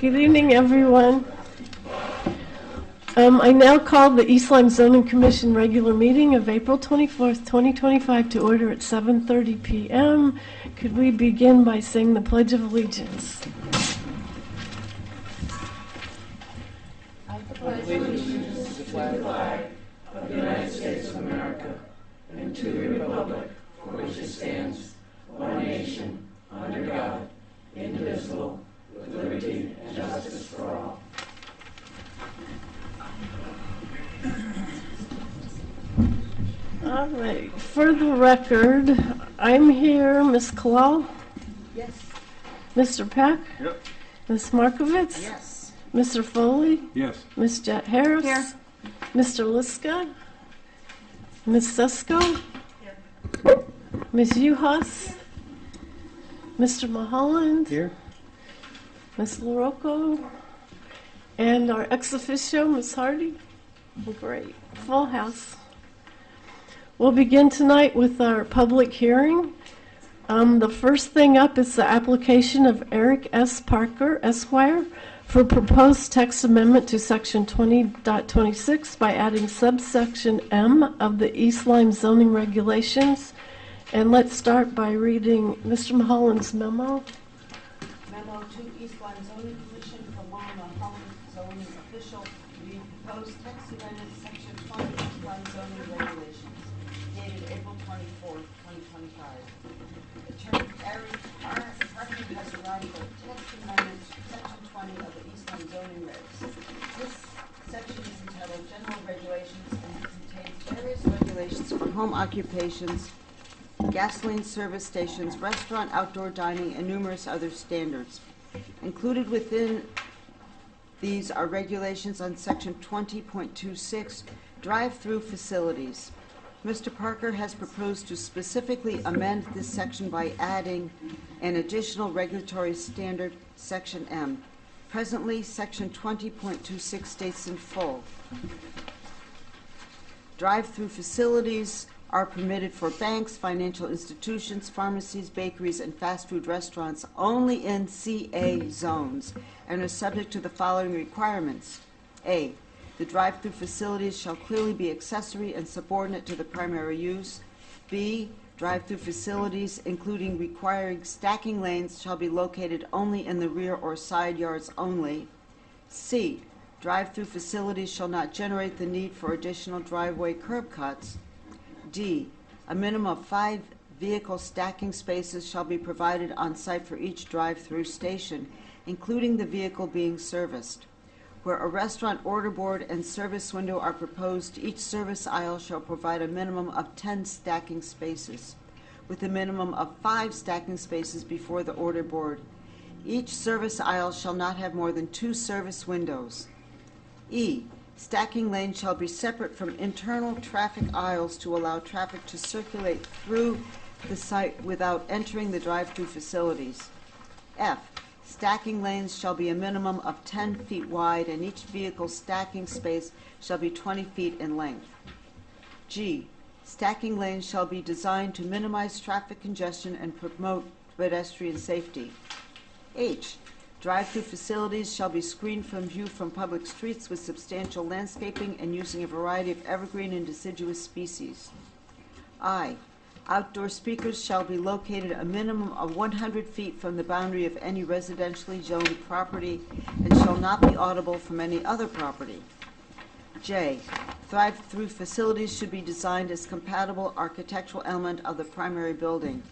Good evening, everyone. I now call the East Lyme Zoning Commission regular meeting of April 24th, 2025 to order at 7:30 p.m. Could we begin by saying the Pledge of Allegiance? I pledge allegiance to the flag of the United States of America and to the republic for which it stands, one nation, under God, indivisible, with liberty and justice for all. All right. For the record, I'm here. Ms. Kalal? Yes. Mr. Peck? Yep. Ms. Markovitz? Yes. Mr. Foley? Yes. Ms. Jet Harris? Here. Mr. Liska? Ms. Susko? Here. Ms. Uhas? Mr. Mulholland? Here. Ms. LaRocco? And our ex officio, Ms. Hardy? Great. Full house. We'll begin tonight with our public hearing. The first thing up is the application of Eric S. Parker, Esquire, for proposed text amendment to Section 20.26 by adding subsection M of the East Lyme zoning regulations. And let's start by reading Mr. Mulholland's memo. Memo to East Lyme Zoning Commission from Mulholland zoning official to be proposed text amendment section 20 East Lyme zoning regulations dated April 24th, 2025. Attorney Eric Parker has arrived at text amendment section 20 of the East Lyme zoning regs. This section is entitled General Regulations and contains various regulations for home occupations, gasoline service stations, restaurant, outdoor dining, and numerous other standards. Included within these are regulations on Section 20.26, drive-through facilities. Mr. Parker has proposed to specifically amend this section by adding an additional regulatory standard, Section M. Presently, Section 20.26 states in full, drive-through facilities are permitted for banks, financial institutions, pharmacies, bakeries, and fast food restaurants only in CA zones and are subject to the following requirements. A, the drive-through facilities shall clearly be accessory and subordinate to the primary use. B, drive-through facilities, including requiring stacking lanes, shall be located only in the rear or side yards only. C, drive-through facilities shall not generate the need for additional driveway curb cuts. D, a minimum of 5 vehicle stacking spaces shall be provided on site for each drive-through station, including the vehicle being serviced. Where a restaurant order board and service window are proposed, each service aisle shall provide a minimum of 10 stacking spaces, with a minimum of 5 stacking spaces before the order board. Each service aisle shall not have more than 2 service windows. E, stacking lanes shall be separate from internal traffic aisles to allow traffic to circulate through the site without entering the drive-through facilities. F, stacking lanes shall be a minimum of 10 feet wide and each vehicle stacking space shall be 20 feet in length. G, stacking lanes shall be designed to minimize traffic congestion and promote pedestrian safety. H, drive-through facilities shall be screened from view from public streets with substantial landscaping and using a variety of evergreen and deciduous species. I, outdoor speakers shall be located a minimum of 100 feet from the boundary of any residentially zoned property and shall not be audible from any other property. J, drive-through facilities should be designed as compatible architectural element of the primary building.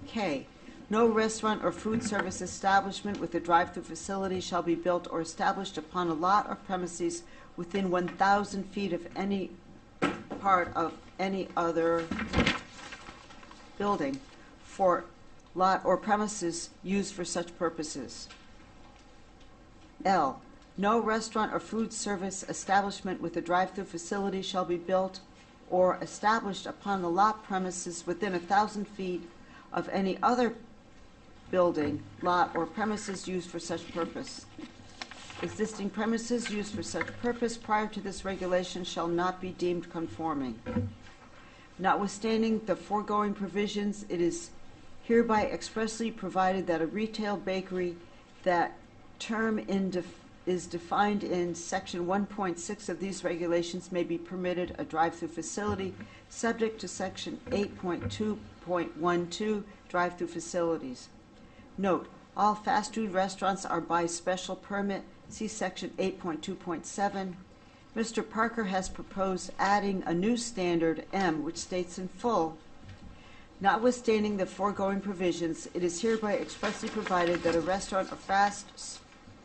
K, no restaurant or food service establishment with a drive-through facility shall be built or established upon a lot or premises within 1,000 feet of any part of any other building for lot or premises used for such purposes. L, no restaurant or food service establishment with a drive-through facility shall be built or established upon the lot premises within 1,000 feet of any other building, lot, or premises used for such purpose. Existing premises used for such purpose prior to this regulation shall not be deemed conforming. Notwithstanding the foregoing provisions, it is hereby expressly provided that a retail bakery that term is defined in Section 1.6 of these regulations may be permitted a drive-through facility subject to Section 8.2.12 drive-through facilities. Note, all fast food restaurants are by special permit. See Section 8.2.7. Mr. Parker has proposed adding a new standard, M, which states in full, notwithstanding the foregoing provisions, it is hereby expressly provided that a restaurant or fast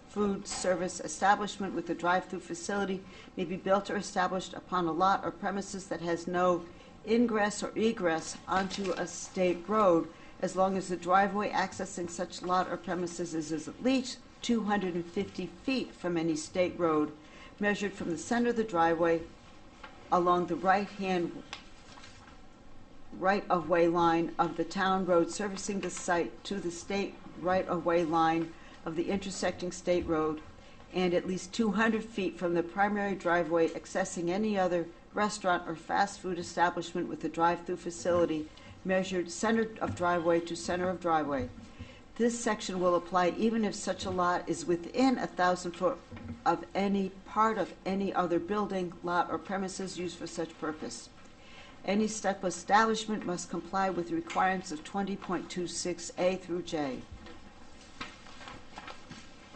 food service establishment with a drive-through facility may be built or established upon a lot or premises that has no ingress or egress onto a state road, as long as the driveway accessing such lot or premises is at least 250 feet from any state road, measured from the center of the driveway along the right-of-way line of the town road servicing the site to the state right-of-way line of the intersecting state road, and at least 200 feet from the primary driveway accessing any other restaurant or fast food establishment with a drive-through facility measured center of driveway to center of driveway. This section will apply even if such a lot is within 1,000 foot of any part of any other building, lot, or premises used for such purpose. Any such establishment must comply with the requirements of 20.26A through J.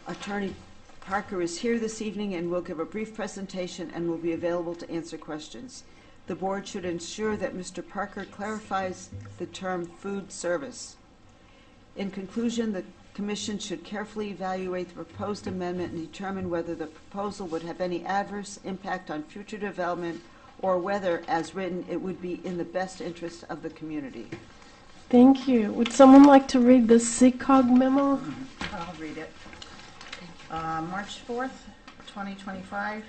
Attorney Parker is here this evening and will give a brief presentation and will be available to answer questions. The board should ensure that Mr. Parker clarifies the term food service. In conclusion, the Commission should carefully evaluate the proposed amendment and determine whether the proposal would have any adverse impact on future development or whether, as written, it would be in the best interest of the community. Thank you. Would someone like to read the CCOG memo? I'll read it. March 4th, 2025.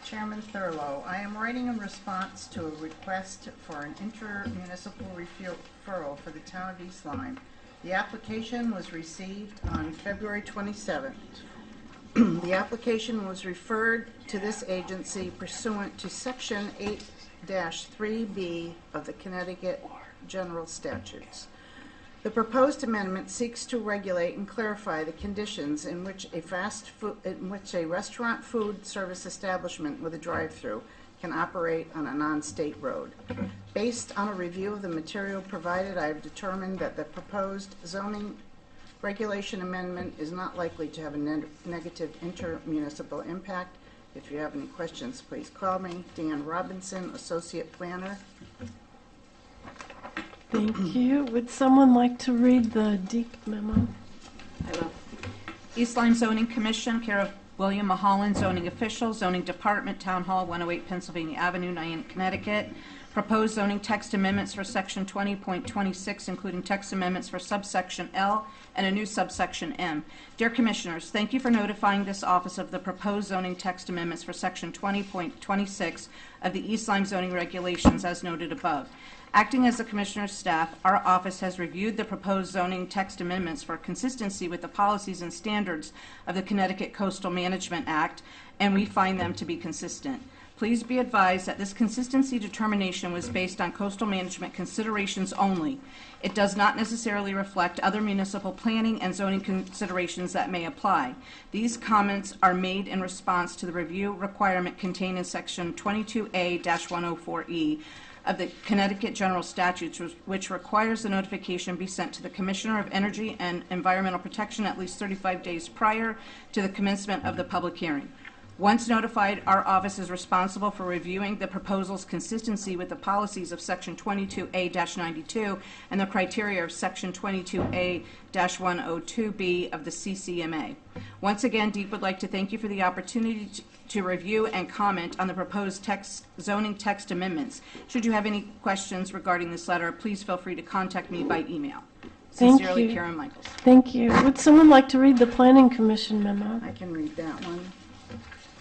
Chairman Thurlow, I am writing in response to a request for an intermunicipal referral for the town of East Lyme. The application was received on February 27th. The application was referred to this agency pursuant to Section 8-3B of the Connecticut General Statutes. The proposed amendment seeks to regulate and clarify the conditions in which a restaurant food service establishment with a drive-through can operate on a non-state road. Based on a review of the material provided, I have determined that the proposed zoning regulation amendment is not likely to have a negative intermunicipal impact. If you have any questions, please call me. Dan Robinson, Associate Planner. Thank you. Would someone like to read the DEEP memo? Hello. East Lyme Zoning Commission, care of William Mulholland, Zoning Official, Zoning Department, Town Hall, 108 Pennsylvania Avenue, Nyack, Connecticut. Proposed zoning text amendments for Section 20.26, including text amendments for subsection L and a new subsection M. Dear Commissioners, thank you for notifying this office of the proposed zoning text amendments for Section 20.26 of the East Lyme zoning regulations as noted above. Acting as the Commissioner's staff, our office has reviewed the proposed zoning text amendments for consistency with the policies and standards of the Connecticut Coastal Management Act, and we find them to be consistent. Please be advised that this consistency determination was based on coastal management considerations only. It does not necessarily reflect other municipal planning and zoning considerations that may apply. These comments are made in response to the review requirement contained in Section 22A-104E of the Connecticut General Statutes, which requires the notification be sent to the Commissioner of Energy and Environmental Protection at least 35 days prior to the commencement of the public hearing. Once notified, our office is responsible for reviewing the proposal's consistency with the policies of Section 22A-92 and the criteria of Section 22A-102B of the CCMA. Once again, DEEP would like to thank you for the opportunity to review and comment on the proposed zoning text amendments. Should you have any questions regarding this letter, please feel free to contact me by email. Thank Sincerely, you. Karen Michaels. Thank you. Would someone like to read the Planning Commission memo? I can read that one.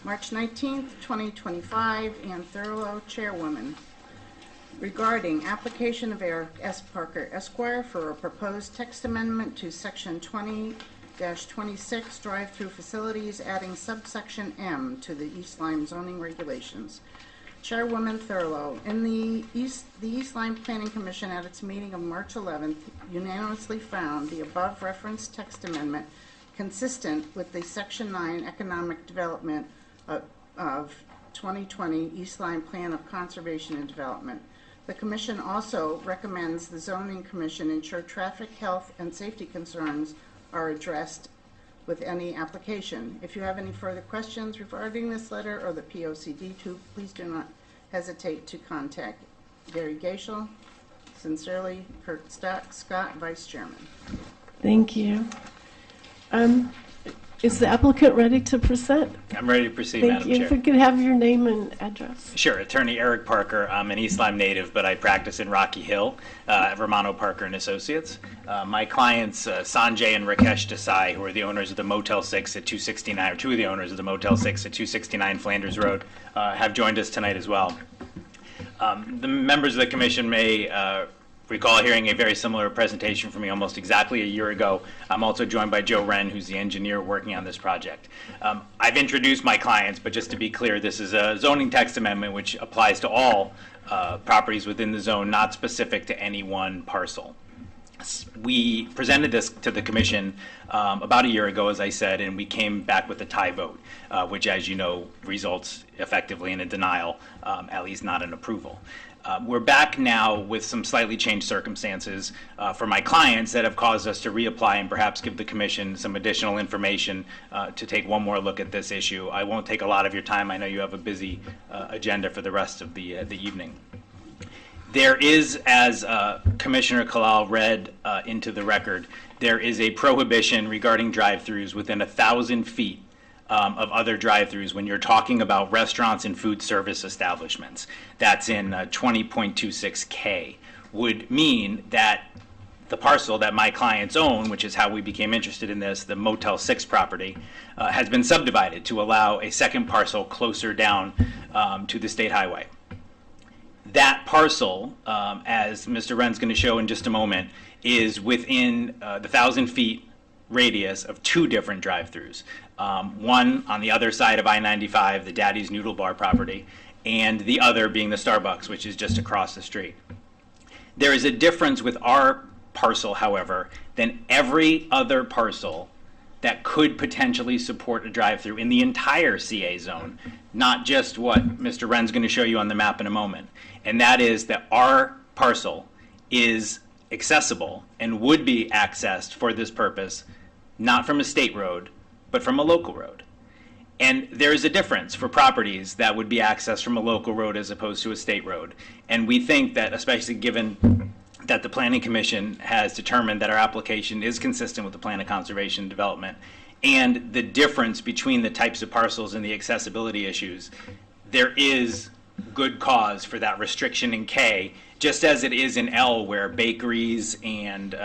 March 19th, 2025, Ann Thurlow, Chairwoman. Regarding application of Eric S. Parker, Esquire, for a proposed text amendment to Section 20-26 drive-through facilities, adding subsection M to the East Lyme zoning regulations. Chairwoman Thurlow, in the East Lyme Planning Commission at its meeting of March 11th unanimously found the above referenced text amendment consistent with the Section 9 Economic Development of 2020 East Lyme Plan of Conservation and Development. The Commission also recommends the Zoning Commission ensure traffic, health, and safety concerns are addressed with any application. If you have any further questions regarding this letter or the POCD, please do not hesitate to contact Gary Gaishel. Sincerely, Kurt Scott, Vice Chairman. Thank you. Is the applicant ready to present? I'm ready to proceed, Thank Madam you. Chair. If we could have your name and address. Sure. Attorney Eric Parker. I'm an East Lyme native, but I practice in Rocky Hill at Romano Parker and Associates. My clients, Sanjay and Rakesh Desai, who are the owners of the Motel 6 at 269, or two of the owners of the Motel 6 at 269 Flanders Road, have joined us tonight as well. The members of the commission may recall hearing a very similar presentation from me almost exactly a year ago. I'm also joined by Joe Wren, who's the engineer working on this project. I've introduced my clients, but just to be clear, this is a zoning text amendment which applies to all properties within the zone, not specific to any one parcel. We presented this to the commission about a year ago, as I said, and we came back with a tie vote, which, as you know, results effectively in a denial, at least not an approval. We're back now with some slightly changed circumstances for my clients that have caused us to reapply and perhaps give the commission some additional information to take one more look at this issue. I won't take a lot of your time. I know you have a busy agenda for the rest of the evening. There is, as Commissioner Kalal read into the record, there is a prohibition regarding drive-throughs within 1,000 feet of other drive-throughs when you're talking about restaurants and food service establishments. That's in 20.26K, would mean that the parcel that my clients own, which is how we became interested in this, the Motel 6 property, has been subdivided to allow a second parcel closer down to the state highway. That parcel, as Mr. Wren's going to show in just a moment, is within the 1,000 feet radius of two different drive-throughs. One on the other side of I-95, the Daddy's Noodle Bar property, and the other being the Starbucks, which is just across the street. There is a difference with our parcel, however, than every other parcel that could potentially support a drive-through in the entire CA zone, not just what Mr. Wren's going to show you on the map in a moment. And that is that our parcel is accessible and would be accessed for this purpose, not from a state road, but from a local road. And there is a difference for properties that would be accessed from a local road as opposed to a state road. And we think that, especially given that the Planning Commission has determined that our application is consistent with the Plan of Conservation and Development, and the difference between the types of parcels and the accessibility issues, there is good cause for that restriction in K, just as it is in L, where bakeries and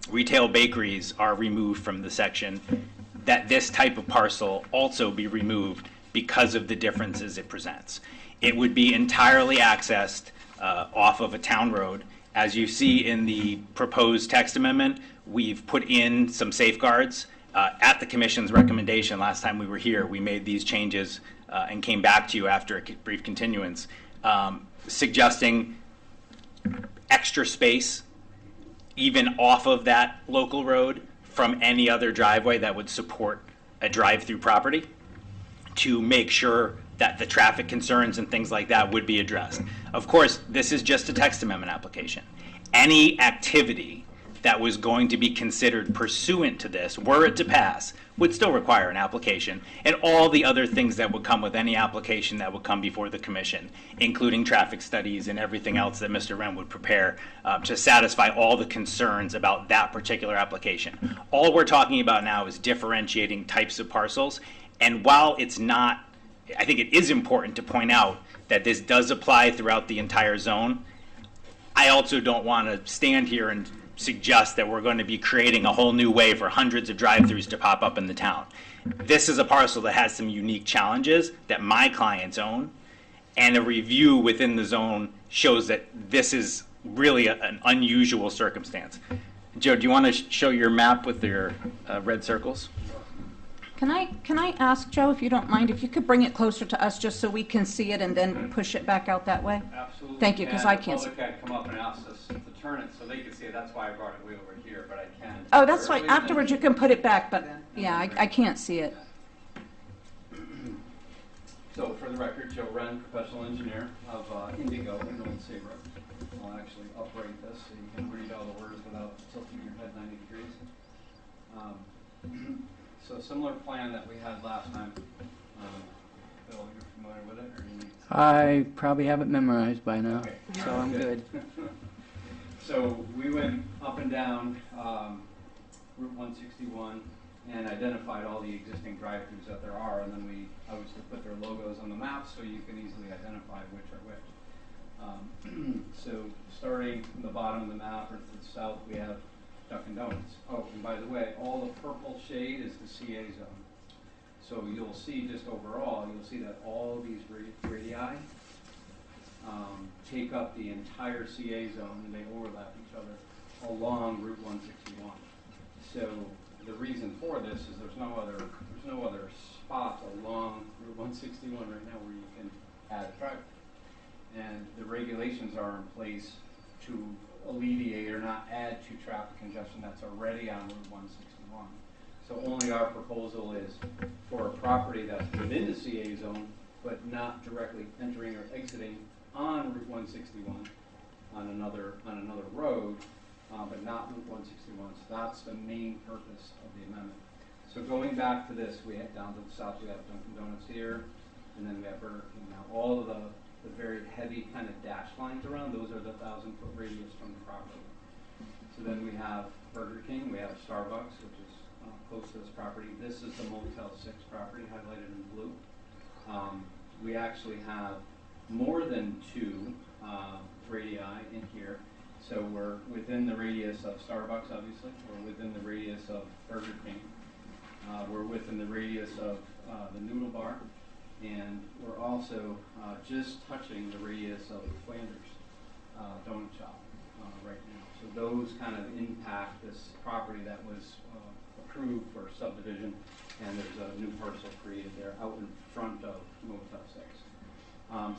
retail bakeries are removed from the section, that this type of parcel also be removed because of the differences it presents. It would be entirely accessed off of a town road. As you see in the proposed text amendment, we've put in some safeguards. At the Commission's recommendation last time we were here, we made these changes and came back to you after a brief continuance, suggesting extra space even off of that local road from any other driveway that would support a drive-through property to make sure that the traffic concerns and things like that would be addressed. Of course, this is just a text amendment application. Any activity that was going to be considered pursuant to this, were it to pass, would still require an application, and all the other things that would come with any application that would come before the commission, including traffic studies and everything else that Mr. Wren would prepare to satisfy all the concerns about that particular application. All we're talking about now is differentiating types of parcels, and while it's not, I think it is important to point out that this does apply throughout the entire zone. I also don't want to stand here and suggest that we're going to be creating a whole new way for hundreds of drive-throughs to pop up in the town. This is a parcel that has some unique challenges that my clients own, and a review within the zone shows that this is really an unusual circumstance. Joe, do you want to show your map with your red circles? Can I ask, Joe, if you don't mind, if you could bring it closer to us just so we can see it and then push it back out that way? Absolutely. Thank you, because I can't see. The public had come up and asked us to turn it so they could see it. That's why I brought it way over here, but I can. Oh, that's fine. Afterwards, you can put it back, but yeah, I can't see it. So for the record, Joe Wren, professional engineer of Indigo in Old Saybrook. I'll actually upright this so you can read all the words without tilting your head 90 degrees. So similar plan that we had last time. Bill, you're familiar with it? Or you need I probably have it memorized by now, Okay. so I'm good. So we went up and down Route 161 and identified all the existing drive-throughs that there are, and then we obviously put their logos on the map so you can easily identify which are which. So starting from the bottom of the map or to the south, we have Dunkin' Donuts. Oh, and by the way, all the purple shade is the CA zone. So you'll see just overall, you'll see that all these radii take up the entire CA zone, and they overlap each other along Route 161. So the reason for this is there's no other spot along Route 161 right now where you can add a drive. And the regulations are in place to alleviate or not add to traffic congestion that's already on Route 161. So only our proposal is for a property that's within the CA zone, but not directly entering or exiting on Route 161 on another road, but not Route 161. So that's the main purpose of the amendment. So going back to this, we had down to the south, we have Dunkin' Donuts here, and then we have Burger King. Now all of the very heavy kind of dash lines around, those are the 1,000-foot radius from the property. So then we have Burger King, we have Starbucks, which is close to this property. This is the Motel 6 property highlighted in blue. We actually have more than two radii in here. So we're within the radius of Starbucks, obviously. We're within the radius of Burger King. We're within the radius of the Noodle Bar. And we're also just touching the radius of Flanders Donut Shop right now. So those kind of impact this property that was approved for subdivision, and there's a new parcel created there out in front of Motel 6.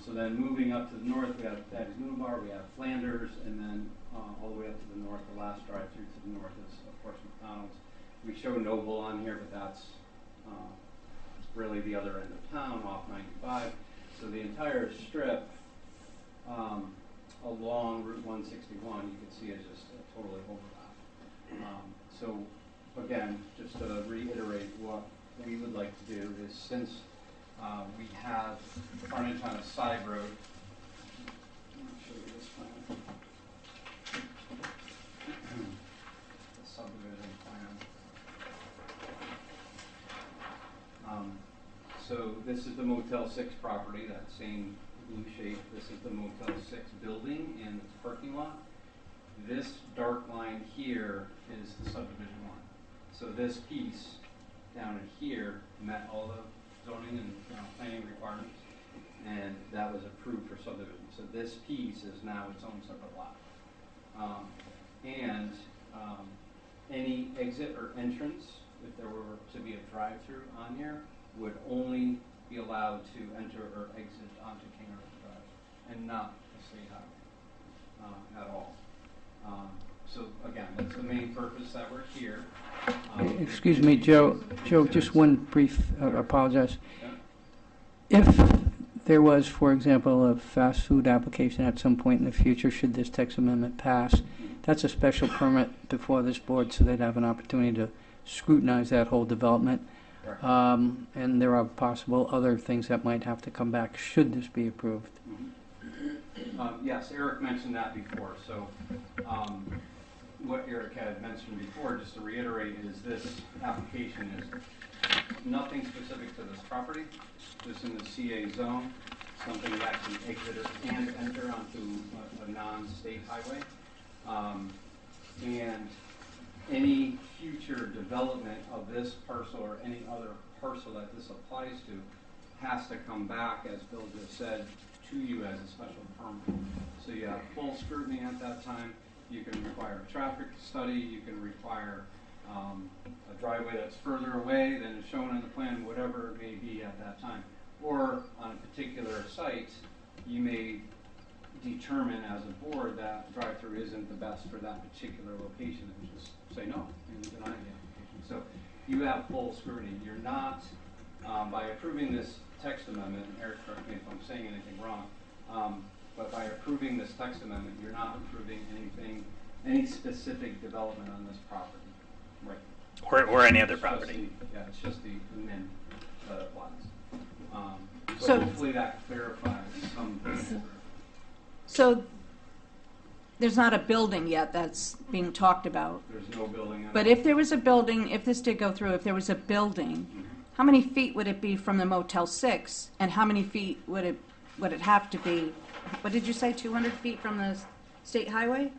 So then moving up to the north, we have Daddy's Noodle Bar, we have Flanders, and then all the way up to the north, the last drive-through to the north is, of course, McDonald's. We show Noble on here, but that's really the other end of town, off 95. So the entire strip along Route 161, you can see is just totally overlap. So again, just to reiterate, what we would like to do is, since we have frontage on a side road, I'll show you this plan. The subdivision plan. So this is the Motel 6 property, that same blue shape. This is the Motel 6 building and its parking lot. This dark line here is the subdivision line. So this piece down in here met all the zoning and planning requirements, and that was approved for subdivision. So this piece is now its own separate lot. Any exit or entrance, if there were to be a drive-through on here, would only be allowed to enter or exit onto King Arthur Drive, and not the state highway at all. So again, that's the main purpose that we're here. Excuse me, Joe, just one brief, apologize. Yeah. If there was, for example, a fast food application at some point in the future, should this text amendment pass, that's a special permit before this board, so they'd have an opportunity to scrutinize that whole development. And there are possible other things that might have to come back should this be approved. Yes, Eric mentioned that before. So what Eric had mentioned before, just to reiterate, is this application is nothing specific to this property, just in the CA zone, something that can exit or and enter onto a non-state highway. And any future development of this parcel or any other parcel that this applies to has to come back, as Bill just said, to you as a special permit. So you have full scrutiny at that time. You can require a traffic study. You can require a driveway that's further away than is shown on the plan, whatever it may be at that time. Or on a particular site, you may determine as a board that drive-through isn't the best for that particular location and just say no and deny the application. So you have full scrutiny. You're not, by approving this text amendment, and Eric, correct me if I'm saying anything wrong, but by approving this text amendment, you're not approving any specific development on this property. Right. Or any other It's just property. it's just the amendment that applies. So So- hopefully that clarifies some things. So there's not a building yet that's being talked about. There's no building. But if there was a building, if this did go through, if there was a building, how many feet would it be from the Motel 6? And how many feet would it have to be? What did you say, 200 feet from the state highway?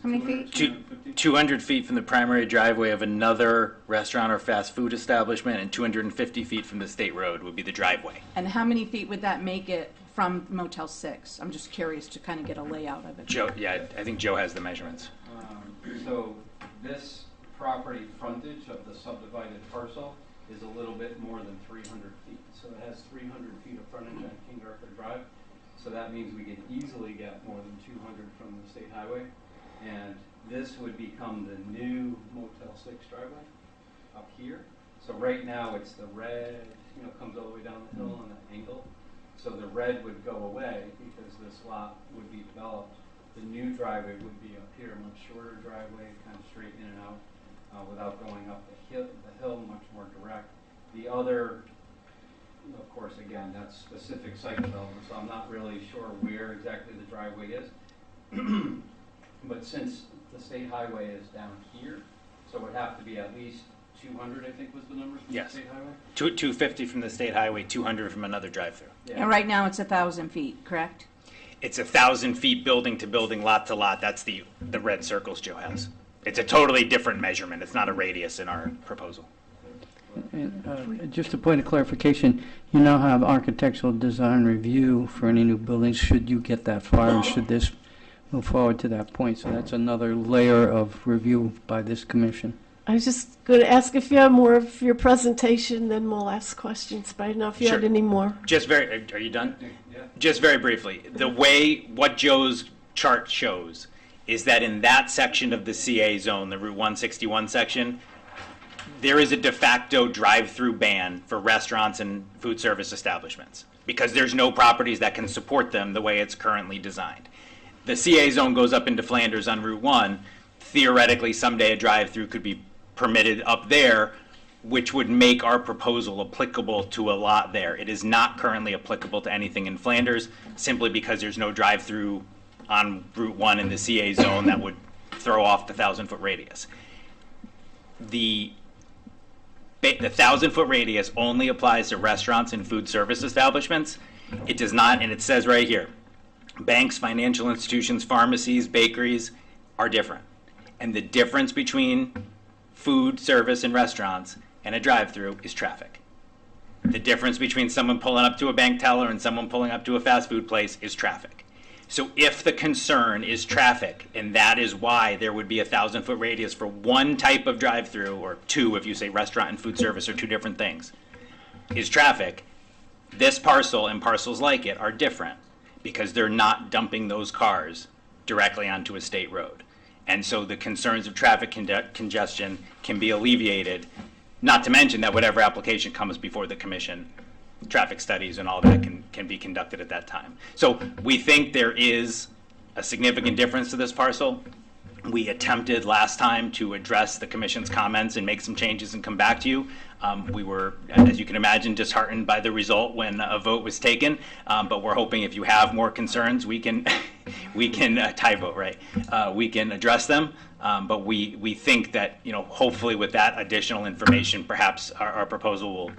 How many feet? 200 feet from the primary driveway of another restaurant or fast food establishment, and 250 feet from the state road would be the driveway. And how many feet would that make it from Motel 6? I'm just curious to kind of get a layout of it. Joe, yeah, I think Joe has the measurements. So this property frontage of the subdivided parcel is a little bit more than 300 feet. So it has 300 feet of frontage on King Arthur Drive. So that means we could easily get more than 200 from the state highway. And this would become the new Motel 6 driveway up here. So right now it's the red, comes all the way down the hill on that angle. So the red would go away because this lot would be developed. The new driveway would be up here, a much shorter driveway, kind of straight in and out without going up the hill, much more direct. The other, of course, again, that's specific site development, so I'm not really sure where exactly the driveway is. But since the state highway is down here, so it would have to be at least 200, I think was the number from Yes. the state highway? 250 from the state highway, 200 from another drive-through. Yeah. And right now it's 1,000 feet, correct? It's 1,000 feet building to building, lot to lot. That's the red circles Joe has. It's a totally different measurement. It's not a radius in our proposal. And, just a point of clarification, you now have architectural design review for any new buildings, should you get that far, and should this move forward to that point. So that's another layer of review by this commission. I was just going to ask if you have more of your presentation, then we'll ask questions, but I don't know if you had Sure. any more. Are you done? Yeah. Just very briefly, what Joe's chart shows is that in that section of the CA zone, the Route 161 section, there is a de facto drive-through ban for restaurants and food service establishments because there's no properties that can support them the way it's currently designed. The CA zone goes up into Flanders on Route 1. Theoretically, someday a drive-through could be permitted up there, which would make our proposal applicable to a lot there. It is not currently applicable to anything in Flanders simply because there's no drive-through on Route 1 in the CA zone that would throw off the 1,000-foot radius. The 1,000-foot radius only applies to restaurants and food service establishments. It does not, and it says right here, banks, financial institutions, pharmacies, bakeries are different. And the difference between food service and restaurants and a drive-through is traffic. The difference between someone pulling up to a bank teller and someone pulling up to a fast food place is traffic. So if the concern is traffic, and that is why there would be a 1,000-foot radius for one type of drive-through, or two if you say restaurant and food service are two different things, is traffic, this parcel and parcels like it are different because they're not dumping those cars directly onto a state road. And so the concerns of traffic congestion can be alleviated, not to mention that whatever application comes before the commission, traffic studies and all that can be conducted at that time. So we think there is a significant difference to this parcel. We attempted last time to address the commission's comments and make some changes and come back to you. We were, as you can imagine, disheartened by the result when a vote was taken, but we're hoping if you have more concerns, we can tie vote, right? We can address them, but we think that, hopefully with that additional information, perhaps our proposal will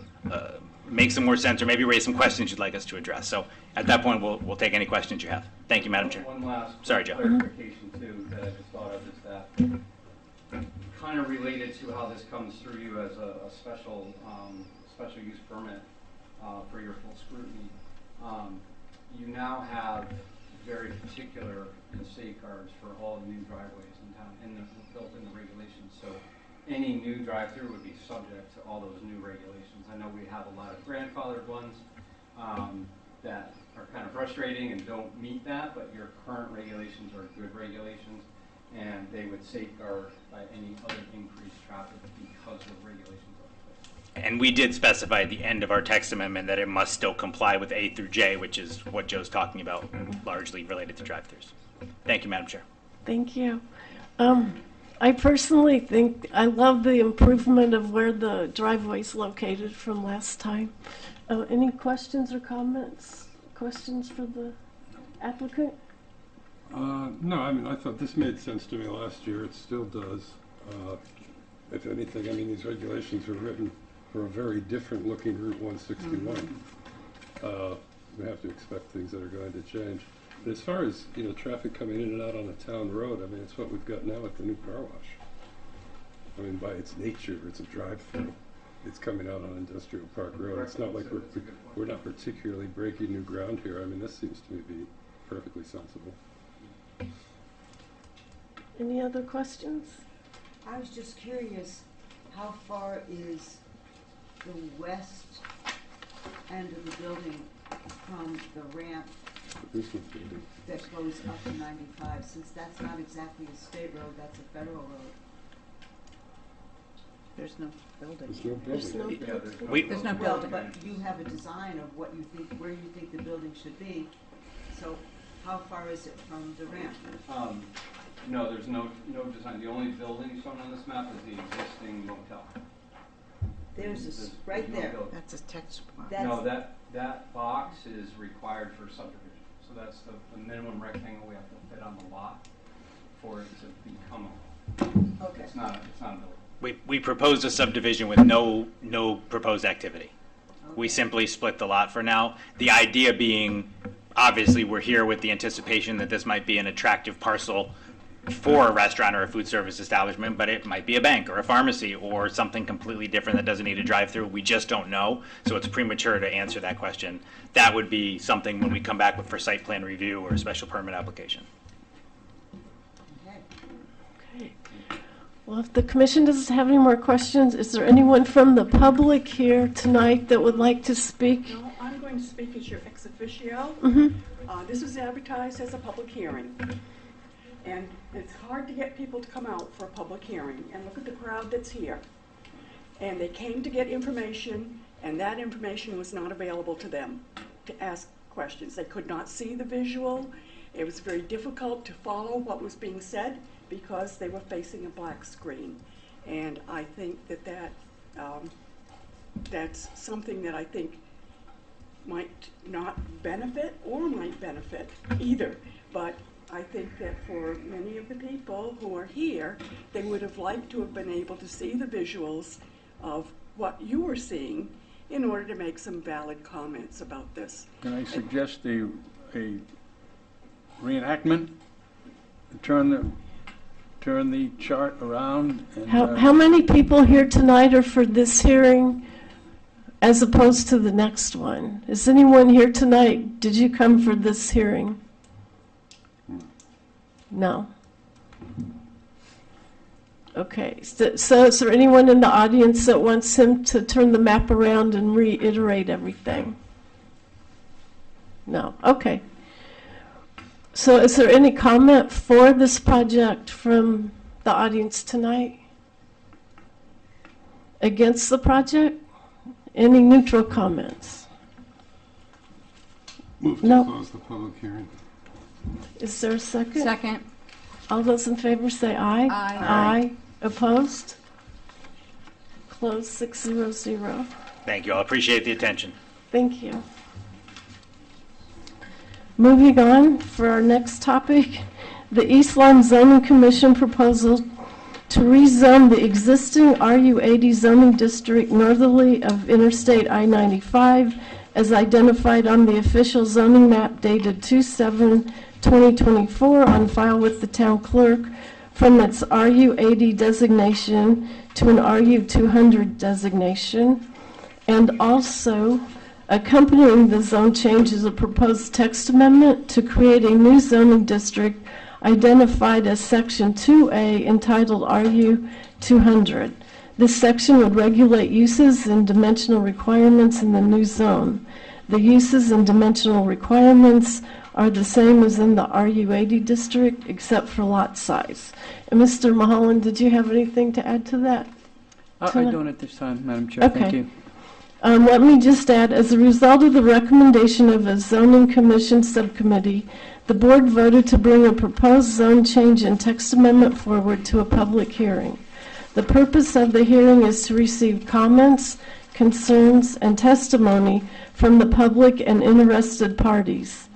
make some more sense or maybe raise some questions you'd like us to address. So at that point, we'll take any questions you have. Thank you, Madam Chair. One last Sorry, Joe. clarification too that I just thought of is that kind of related to how this comes through you as a special use permit for your full scrutiny. You now have very particular the safeguards for all the new driveways in town and built in the regulations. So any new drive-through would be subject to all those new regulations. I know we have a lot of grandfathered ones that are kind of frustrating and don't meet that, but your current regulations are good regulations, and they would safeguard by any other increased traffic because of regulations. And we did specify at the end of our text amendment that it must still comply with A through J, which is what Joe's talking about, largely related to drive-throughs. Thank you, Madam Chair. Thank you. I personally think I love the improvement of where the driveway's located from last time. Any questions or comments? Questions for the applicant? No, I mean, I thought this made sense to me last year. It still does. If anything, I mean, these regulations were written for a very different looking Route 161. We have to expect things that are going to change. But as far as, you know, traffic coming in and out on a town road, I mean, it's what we've got now at the new car wash. I mean, by its nature, it's a drive-through. It's coming out on Industrial Park Road. It's not like we're not particularly breaking new ground here. I mean, this seems to me to be perfectly sensible. Any other questions? I was just curious, how far is the west end of the building from the ramp This one's building. that goes up to 95? Since that's not exactly a state road, that's a federal road. There's no building. There's no There's no building. building. There's no Well, building. but you have a design of what you think, where you think the building should be. So how far is it from the ramp? No, there's no design. The only building shown on this map is the existing motel. There's There's this, right no there. building. That's a text box. No, that box is required for subdivision. So that's the minimum rectangle we have to fit on the lot for it to become a lot. Okay. It's not a building. We proposed a subdivision with no proposed activity. We simply split the lot for now. The idea being, obviously, we're here with the anticipation that this might be an attractive parcel for a restaurant or a food service establishment, but it might be a bank or a pharmacy or something completely different that doesn't need a drive-through. We just don't know, so it's premature to answer that question. That would be something when we come back with for site plan review or a special permit application. Okay. Okay. Well, if the commission doesn't have any more questions, is there anyone from the public here tonight that would like to speak? No, I'm going to speak as your ex officio. Mm-hmm. This was advertised as a public hearing. And it's hard to get people to come out for a public hearing. And look at the crowd that's here. And they came to get information, and that information was not available to them to ask questions. They could not see the visual. It was very difficult to follow what was being said because they were facing a black screen. And I think that that's something that I think might not benefit or might benefit either. But I think that for many of the people who are here, they would have liked to have been able to see the visuals of what you were seeing in order to make some valid comments about this. Can I suggest a reenactment? Turn the chart around and How many people here tonight are for this hearing as opposed to the next one? Is anyone here tonight? Did you come for this hearing? No. Okay, so is there anyone in the audience that wants him to turn the map around and reiterate everything? No, okay. So is there any comment for this project from the audience tonight? Against the project? Any neutral comments? Move to No. close the public hearing. Is there a second? Second. All those in favor say aye. Aye. Aye. Opposed? Close 600. Thank you. I appreciate the attention. Thank you. Moving on for our next topic, the East Lyme Zoning Commission proposal to rezone the existing RU80 zoning district northerly of Interstate I-95 as identified on the official zoning map dated 2/7/2024 on file with the town clerk from its RU80 designation to an RU200 designation, and also accompanying the zone change is a proposed text amendment to create a new zoning district identified as Section 2A entitled RU 200. This section would regulate uses and dimensional requirements in the new zone. The uses and dimensional requirements are the same as in the RU 80 district, except for lot size. And Mr. Mulholland, did you have anything to add to that? I don't at this time, Madam Chair. Thank Okay. you. Let me just add, as a result of the recommendation of a zoning commission subcommittee, the board voted to bring a proposed zone change and text amendment forward to a public hearing. The purpose of the hearing is to receive comments, concerns, and testimony from the public and interested parties.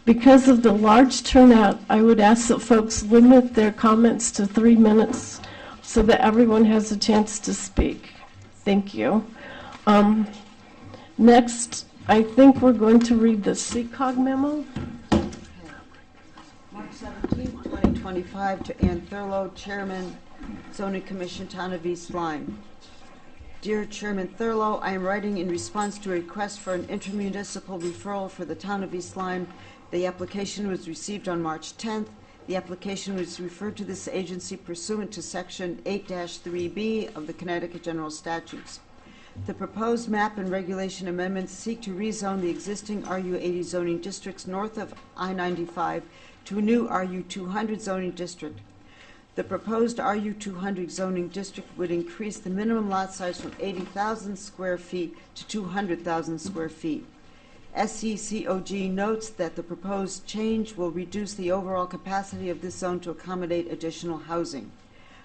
Because of the large turnout, I would ask that folks limit their comments to 3 minutes so that everyone has a chance to speak. Thank you. Next, I think we're going to read the CCOG memo. March 17, 2025, to Ann Thurlow, Chairman, Zoning Commission, Town of East Lyme. Dear Chairman Thurlow, I am writing in response to a request for an intermunicipal referral for the Town of East Lyme. The application was received on March 10th. The application was referred to this agency pursuant to Section 8-3B of the Connecticut General Statutes. The proposed map and regulation amendments seek to rezone the existing RU 80 zoning districts north of I-95 to a new RU 200 zoning district. The proposed RU 200 zoning district would increase the minimum lot size from 80,000 square feet to 200,000 square feet. SECOG notes that the proposed change will reduce the overall capacity of this zone to accommodate additional housing.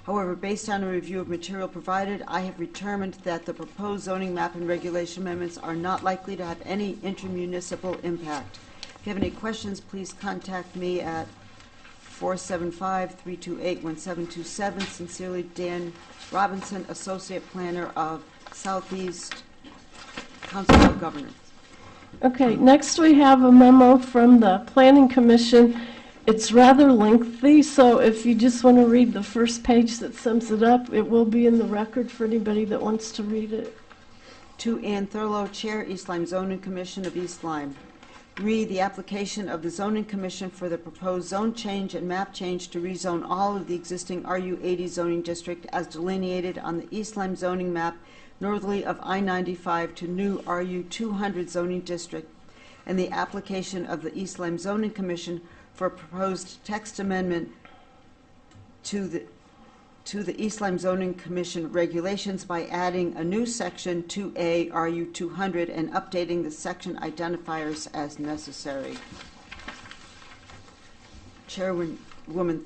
However, based on a review of material provided, I have determined that the proposed zoning map and regulation amendments are not likely to have any intermunicipal impact. If you have any questions, please contact me at 475-328-1727. Sincerely, Dan Robinson, Associate Planner of Southeast Council of Governors. Okay, next we have a memo from the Planning Commission. It's rather lengthy, so if you just want to read the first page that sums it up, it will be in the record for anybody that wants to read it. To Ann Thurlow, Chair, East Lyme Zoning Commission of East Lyme. Read the application of the Zoning Commission for the proposed zone change and map change to rezone all of the existing RU 80 zoning district as delineated on the East Lyme zoning map northerly of I-95 to new RU 200 zoning district, and the application of the East Lyme Zoning Commission for a proposed text amendment to the East Lyme Zoning Commission regulations by adding a new section 2A RU 200 and updating the section identifiers as necessary. Chairwoman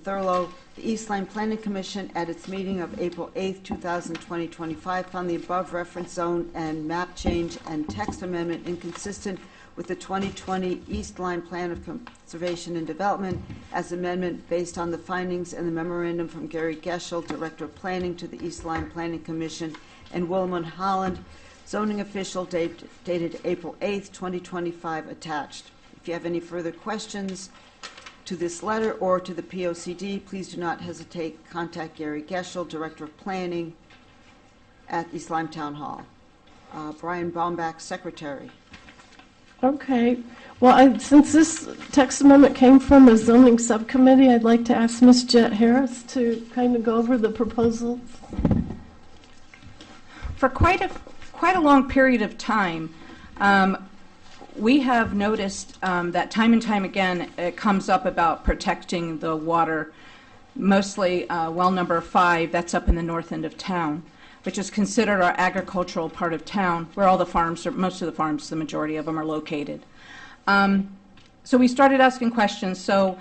Thurlow, the East Lyme Planning Commission at its meeting of April 8, 2025 found the above reference zone and map change and text amendment inconsistent with the 2020 East Lyme Plan of Conservation and Development as amendment based on the findings in the memorandum from Gary Geschel, Director of Planning to the East Lyme Planning Commission, and William Holland, zoning official, dated April 8, 2025, attached. If you have any further questions to this letter or to the POCD, please do not hesitate. Contact Gary Geschel, Director of Planning at East Lyme Town Hall. Brian Baumbach, Secretary. Okay. Well, since this text amendment came from a zoning subcommittee, I'd like to ask Ms. Jet Harris to kind of go over the proposal. For quite a long period of time, we have noticed that time and time again it comes up about protecting the water, mostly well number 5, that's up in the north end of town, which is considered our agricultural part of town, where all the farms, or most of the farms, the majority of them are located. So we started asking questions. So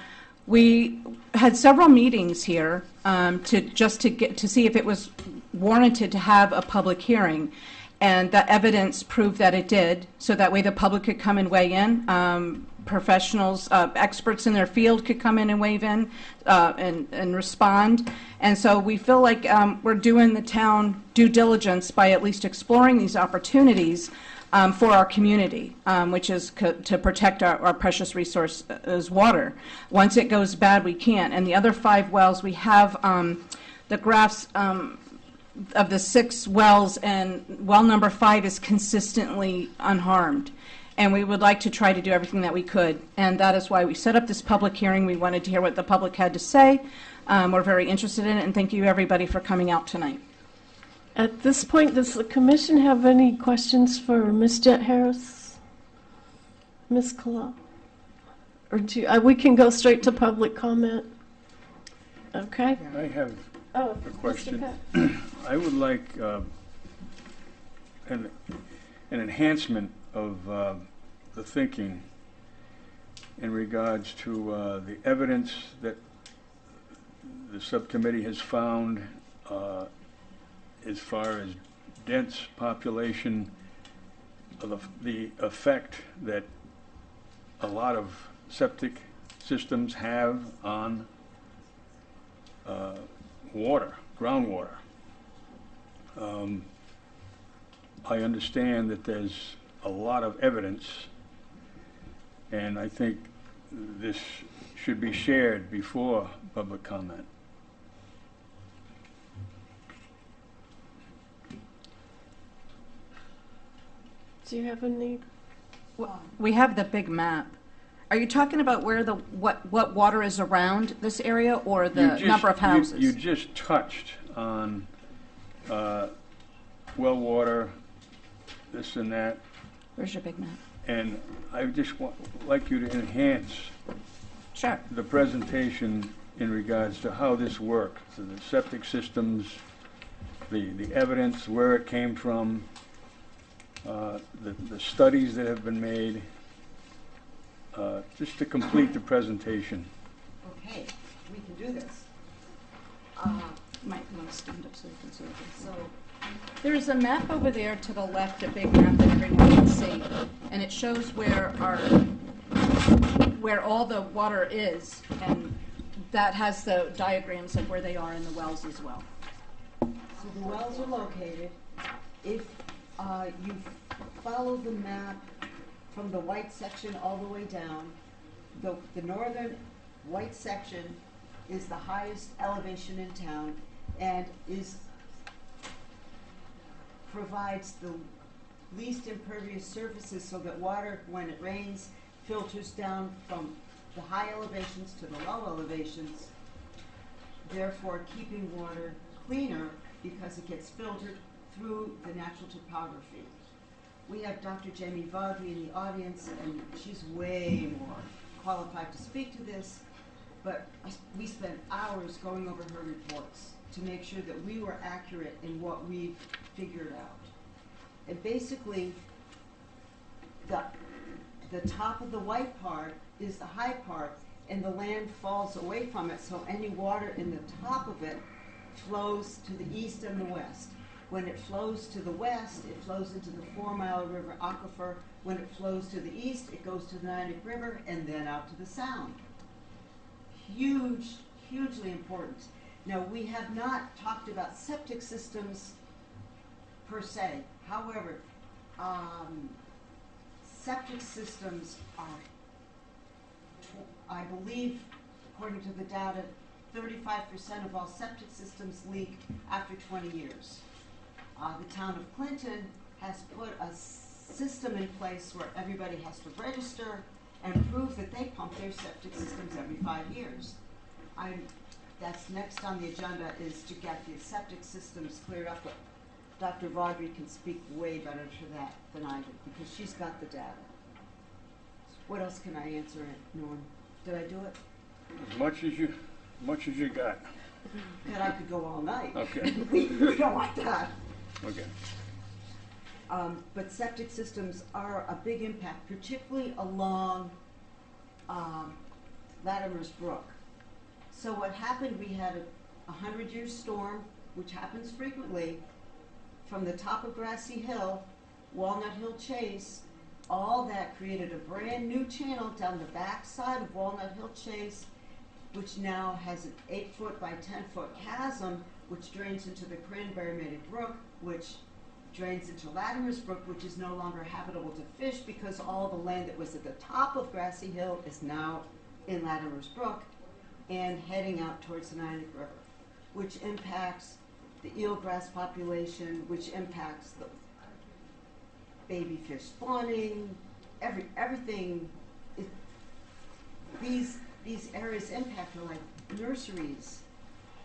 we had several meetings here to see if it was warranted to have a public hearing, and the evidence proved that it did. So that way the public could come and weigh in. Professionals, experts in their field could come in and weigh in and respond. And so we feel like we're doing the town due diligence by at least exploring these opportunities for our community, which is to protect our precious resource as water. Once it goes bad, we can't. And the other 5 wells, we have the graphs of the 6 wells, and well number 5 is consistently unharmed. and we would like to try to do everything that we could. And that is why we set up this public hearing. We wanted to hear what the public had to say. We're very interested in it, and thank you, everybody, for coming out tonight. At this point, does the commission have any questions for Ms. Jet Harris? Ms. Kala? Or we can go straight to public comment? Okay. I have Oh, a Mr. question. Peck. I would like an enhancement of the thinking in regards to the evidence that the subcommittee has found as far as dense population, of the effect that a lot of septic systems have on water, groundwater. I understand that there's a lot of evidence, and I think this should be shared before public comment. Do you have any? We have the big map. Are you talking about where what water is around this area, or the number of houses? You just touched on well water, this and that, Where's your big map? and I just like you to enhance Sure. the presentation in regards to how this works, so the septic systems, the evidence, where it came from, the studies that have been made, just to complete the presentation. Okay, we can do this. Might want to stand up so you can see it. So, There is a map over there to the left, a big map that everyone can see, and it shows where all the water is, and that has the diagrams of where they are in the wells as well. so the wells are located. If you follow the map from the white section all the way down, the northern white section is the highest elevation in town and provides the least impervious surfaces so that water, when it rains, filters down from the high elevations to the low elevations, therefore keeping water cleaner because it gets filtered through the natural topography. We have Dr. Jamie Vaudry in the audience, and she's way more qualified to speak to this, but we spent hours going over her reports to make sure that we were accurate in what we've figured out. And basically, the top of the white part is the high part, and the land falls away from it, so any water in the top of it flows to the east and the west. When it flows to the west, it flows into the 4 Mile River aquifer. When it flows to the east, it goes to the Niantic River and then out to the Sound. Hugely important. Now, we have not talked about septic systems per se. However, septic systems are, I believe, according to the data, 35% of all septic systems leak after 20 years. The town of Clinton has put a system in place where everybody has to register and prove that they pump their septic systems every 5 years. That's next on the agenda, is to get the septic systems cleared up. But Dr. Vaudry can speak way better to that than I do because she's got the data. What else can I answer, Norm? Did I do it? As much as you got. God, I could go all night. Okay. We don't like that. Okay. But septic systems are a big impact, particularly along Latimer's Brook. So what happened, we had a 100-year storm, which happens frequently, from the top of Grassy Hill, Walnut Hill Chase. All that created a brand new channel down the back side of Walnut Hill Chase, which now has an 8-foot by 10-foot chasm, which drains into the Cranberry Brook, which drains into Latimer's Brook, which is no longer habitable to fish because all the land that was at the top of Grassy Hill is now in Latimer's Brook and heading out towards the Niantic River, which impacts the eelgrass population, which impacts the baby fish spawning, everything, these areas impact are like nurseries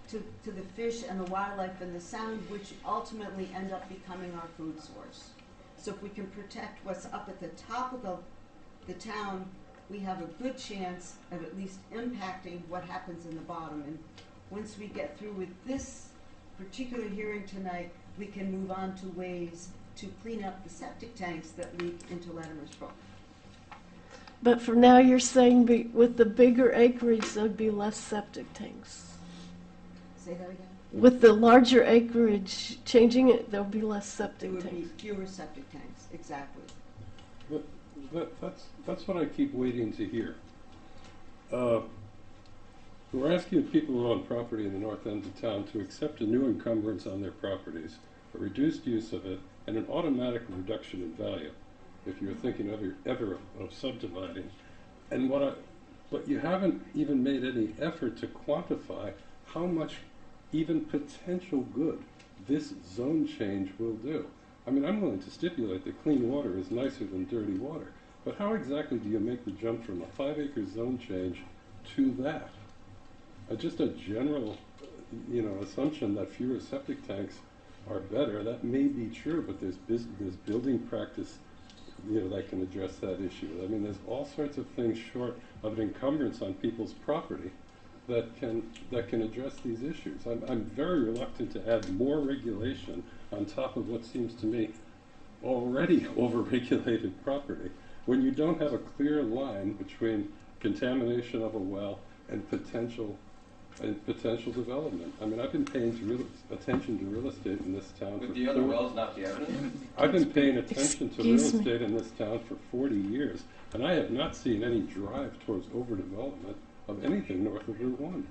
to the fish and the wildlife and the sound, which ultimately end up becoming our food source. So if we can protect what's up at the top of the town, we have a good chance of at least impacting what happens in the bottom. And once we get through with this particular hearing tonight, we can move on to ways to clean up the septic tanks that leak into Latimer's Brook. But for now, you're saying with the bigger acreage, there'd be less septic tanks. Say that again? With the larger acreage, changing it, there'll be less There septic would be tanks. fewer septic tanks, exactly. That's what I keep waiting to hear. We're asking people who own property in the north end of town to accept a new encumbrance on their properties, a reduced use of it, and an automatic reduction in value if you're thinking ever of subdividing. But you haven't even made any effort to quantify how much even potential good this zone change will do. I mean, I'm willing to stipulate that clean water is nicer than dirty water, but how exactly do you make the jump from a 5-acre zone change to that? Just a general, assumption that fewer septic tanks are better, that may be true, but there's building practice, that can address that issue. I mean, there's all sorts of things short of an encumbrance on people's property that can address these issues. I'm very reluctant to add more regulation on top of what seems to me already overregulated property when you don't have a clear line between contamination of a well and potential development. I mean, I've been paying attention to real estate in this town Would for the other wells not be evidence? I've been paying attention to real Excuse me. estate in this town for 40 years, and I have not seen any drive towards overdevelopment of anything north of Route 1.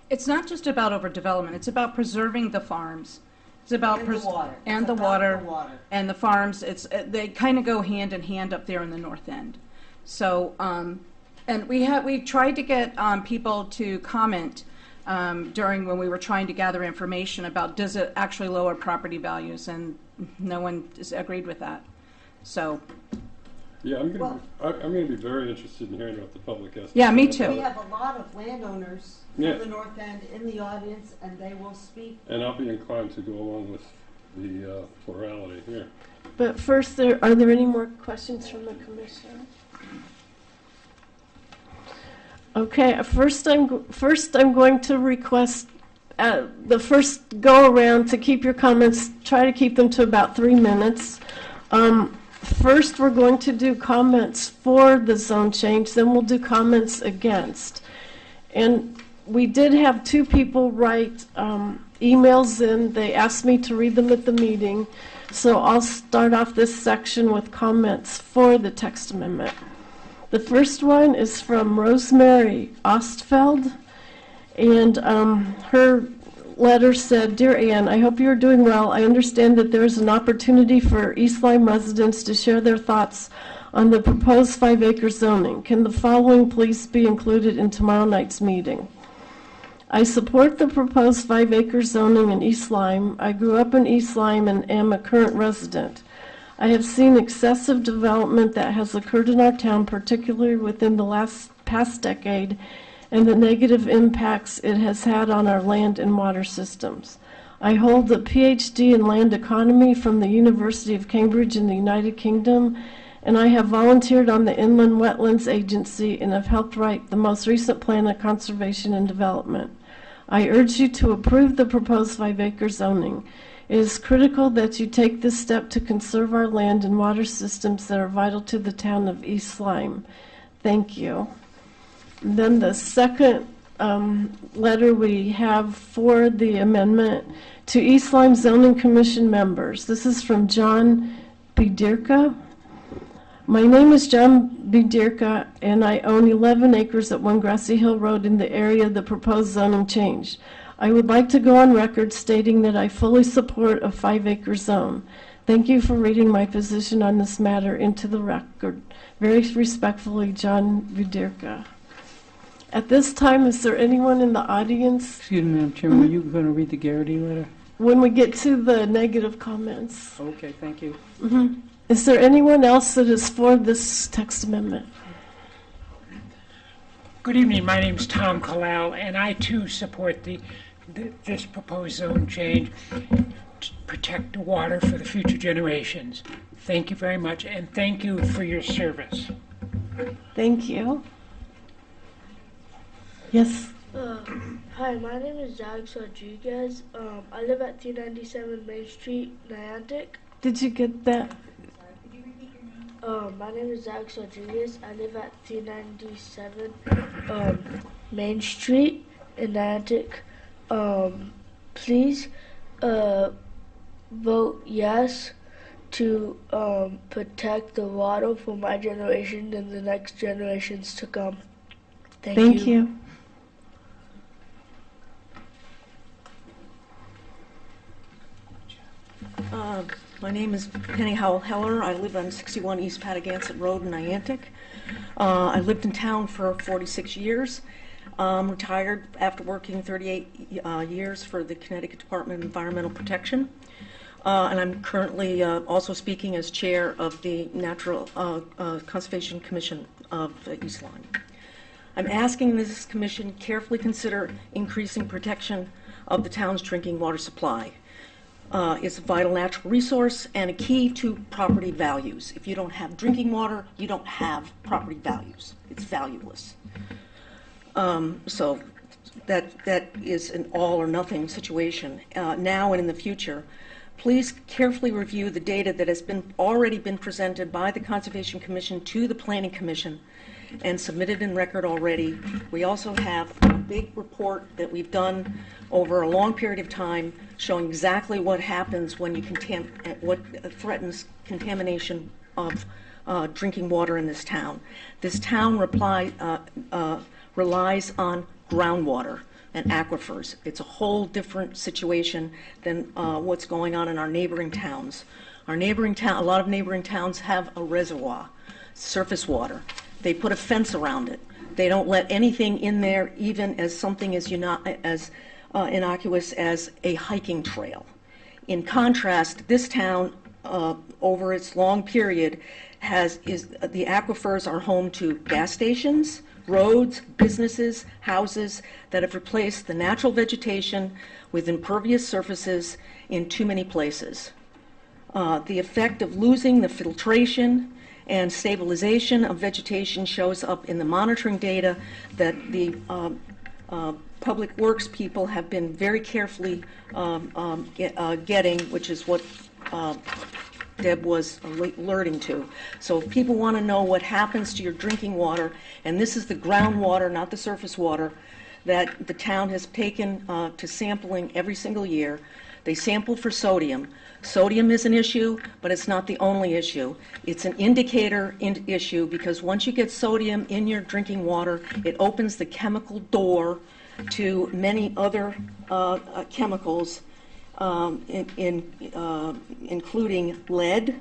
It's not just about overdevelopment, it's about preserving the farms. It's about And the water. and It's the about water the water. and the farms. They kind of go hand in hand up there in the north end. So, and we tried to get people to comment during when we were trying to gather information about does it actually lower property values, and no one has agreed with that. So, Yeah, I'm going to be very interested in hearing what the public has to say. Yeah, me about too. it. We have a lot of landowners Yeah. from the north end in the audience, and they will speak. And I'll be inclined to go along with the plurality here. But first, are there any more questions from the commission? Okay, first I'm going to request the first go around to keep your comments, try to keep them to about 3 minutes. First, we're going to do comments for the zone change, then we'll do comments against. And we did have 2 people write emails in. They asked me to read them at the meeting. So I'll start off this section with comments for the text amendment. The first one is from Rosemary Ostfeld, and her letter said, "Dear Ann, I hope you are doing well. I understand that there is an opportunity for East Lyme residents to share their thoughts on the proposed 5-acre zoning. Can the following please be included in tomorrow night's meeting? I support the proposed 5-acre zoning in East Lyme. I grew up in East Lyme and am a current resident. I have seen excessive development that has occurred in our town, particularly within the past decade, and the negative impacts it has had on our land and water systems. I hold a PhD in land economy from the University of Cambridge in the United Kingdom, and I have volunteered on the Inland Wetlands Agency and have helped write the most recent plan of conservation and development. I urge you to approve the proposed 5-acre zoning. It is critical that you take this step to conserve our land and water systems that are vital to the town of East Lyme. Thank you." And then the second letter we have for the amendment to East Lyme Zoning Commission members. This is from John Bidirka. My name is John Bidirka, and I own 11 acres at 1 Grassy Hill Road in the area of the proposed zoning change. I would like to go on record stating that I fully support a 5-acre zone. Thank you for reading my position on this matter into the record. Very respectfully, John Bidirka. At this time, is there anyone in the audience? Excuse me, Madam Chairman, are you going to read the Garrity letter? when we get to the negative comments. Okay, thank you. Is there anyone else that is for this text amendment? Good evening, my name's Tom Kalal, and I too support this proposed zone change to protect the water for the future generations. Thank you very much, and thank you for your service. Thank you. Yes. Hi, my name is Jax Rodriguez. I live at 297 Main Street, Niantic. Did you get that? My name is Jax Rodriguez. I live at 297 Main Street in Niantic. Please vote yes to protect the water for my generation and the next generations to come. Thank you. My name is Penny Howell Heller. I live on 61 East Patagonia Road in Niantic. I lived in town for 46 years. Retired after working 38 years for the Connecticut Department of Environmental Protection. And I'm currently also speaking as chair of the Natural Conservation Commission of East Lyme. I'm asking this commission carefully consider increasing protection of the town's drinking water supply. It's a vital natural resource and a key to property values. If you don't have drinking water, you don't have property values. It's valueless. So that is an all or nothing situation. Now and in the future, please carefully review the data that has already been presented by the Conservation Commission to the Planning Commission and submitted in record already. We also have a big report that we've done over a long period of time showing exactly what happens when you what threatens contamination of drinking water in this town. This town relies on groundwater and aquifers. It's a whole different situation than what's going on in our neighboring towns. A lot of neighboring towns have a reservoir, surface water. They put a fence around it. They don't let anything in there, even as something as innocuous as a hiking trail. In contrast, this town, over its long period, the aquifers are home to gas stations, roads, businesses, houses that have replaced the natural vegetation with impervious surfaces in too many places. The effect of losing the filtration and stabilization of vegetation shows up in the monitoring data that the Public Works people have been very carefully getting, which is what Deb was alerting to. So if people want to know what happens to your drinking water, and this is the groundwater, not the surface water, that the town has taken to sampling every single year. They sample for sodium. Sodium is an issue, but it's not the only issue. It's an indicator issue because once you get sodium in your drinking water, it opens the chemical door to many other chemicals, including lead,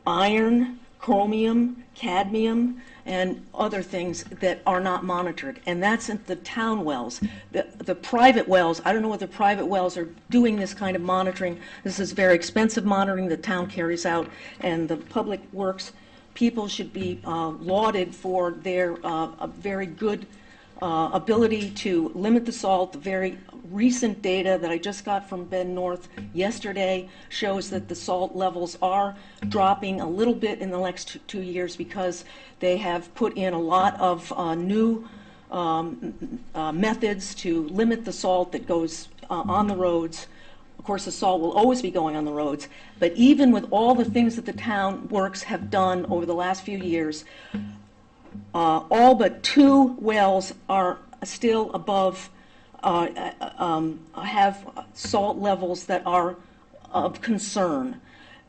iron, chromium, cadmium, and other things that are not monitored. And that's in the town wells. The private wells, I don't know whether private wells are doing this kind of monitoring. This is very expensive monitoring the town carries out, and the Public Works people should be lauded for their very good ability to limit the salt. The very recent data that I just got from Ben North yesterday shows that the salt levels are dropping a little bit in the next 2 years because they have put in a lot of new methods to limit the salt that goes on the roads. Of course, the salt will always be going on the roads, but even with all the things that the town works have done over the last few years, all but 2 wells are still above, have salt levels that are of concern.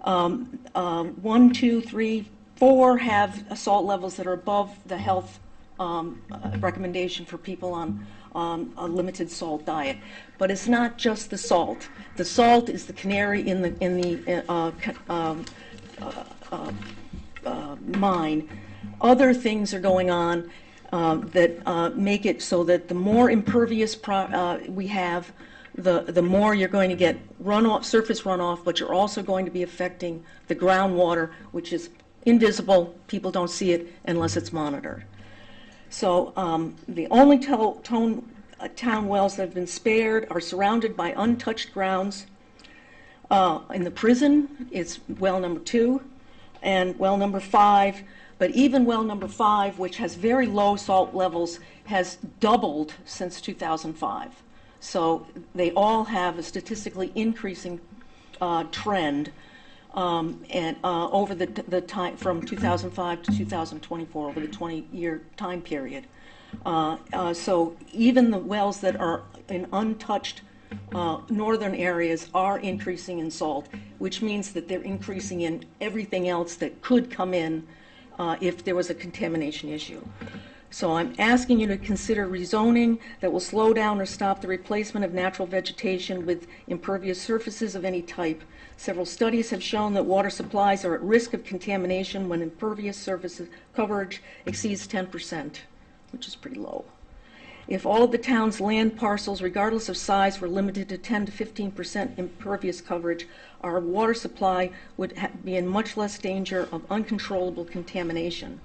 1, 2, 3, 4 have salt levels that are above the health recommendation for people on a limited salt diet. But it's not just the salt. The salt is the canary in the mine. Other things are going on that make it so that the more impervious we have, the more you're going to get runoff, surface runoff, but you're also going to be affecting the groundwater, which is invisible. People don't see it unless it's monitored. So the only town wells that have been spared are surrounded by untouched grounds. In the prison, it's well number 2 and well number 5. But even well number 5, which has very low salt levels, has doubled since 2005. So they all have a statistically increasing trend and over the time from 2005 to 2024, over the 20-year time period. So even the wells that are in untouched northern areas are increasing in salt, which means that they're increasing in everything else that could come in if there was a contamination issue. So I'm asking you to consider rezoning that will slow down or stop the replacement of natural vegetation with impervious surfaces of any type. Several studies have shown that water supplies are at risk of contamination when impervious surface coverage exceeds 10%, which is pretty low. If all of the town's land parcels, regardless of size, were limited to 10 to 15% impervious coverage, our water supply would be in much less danger of uncontrollable contamination.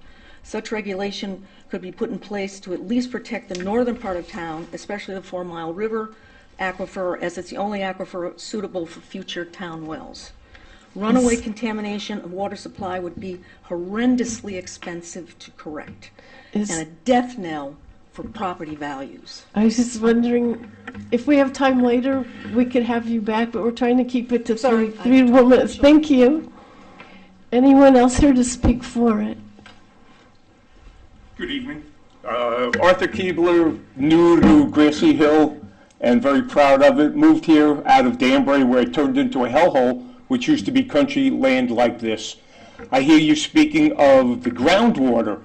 Such regulation could be put in place to at least protect the northern part of town, especially the 4 Mile River aquifer, as it's the only aquifer suitable for future town wells. Runaway contamination of water supply would be horrendously expensive to correct, and a death knell for property values. I was just wondering, if we have time later, we could have you back, but we're trying to keep it to Sorry, three more minutes. Thank you. Anyone else here to speak for it? Good evening. Arthur Keebler, new to Grassy Hill and very proud of it. Moved here out of Danbury where it turned into a hellhole, which used to be country land like this. I hear you speaking of the groundwater.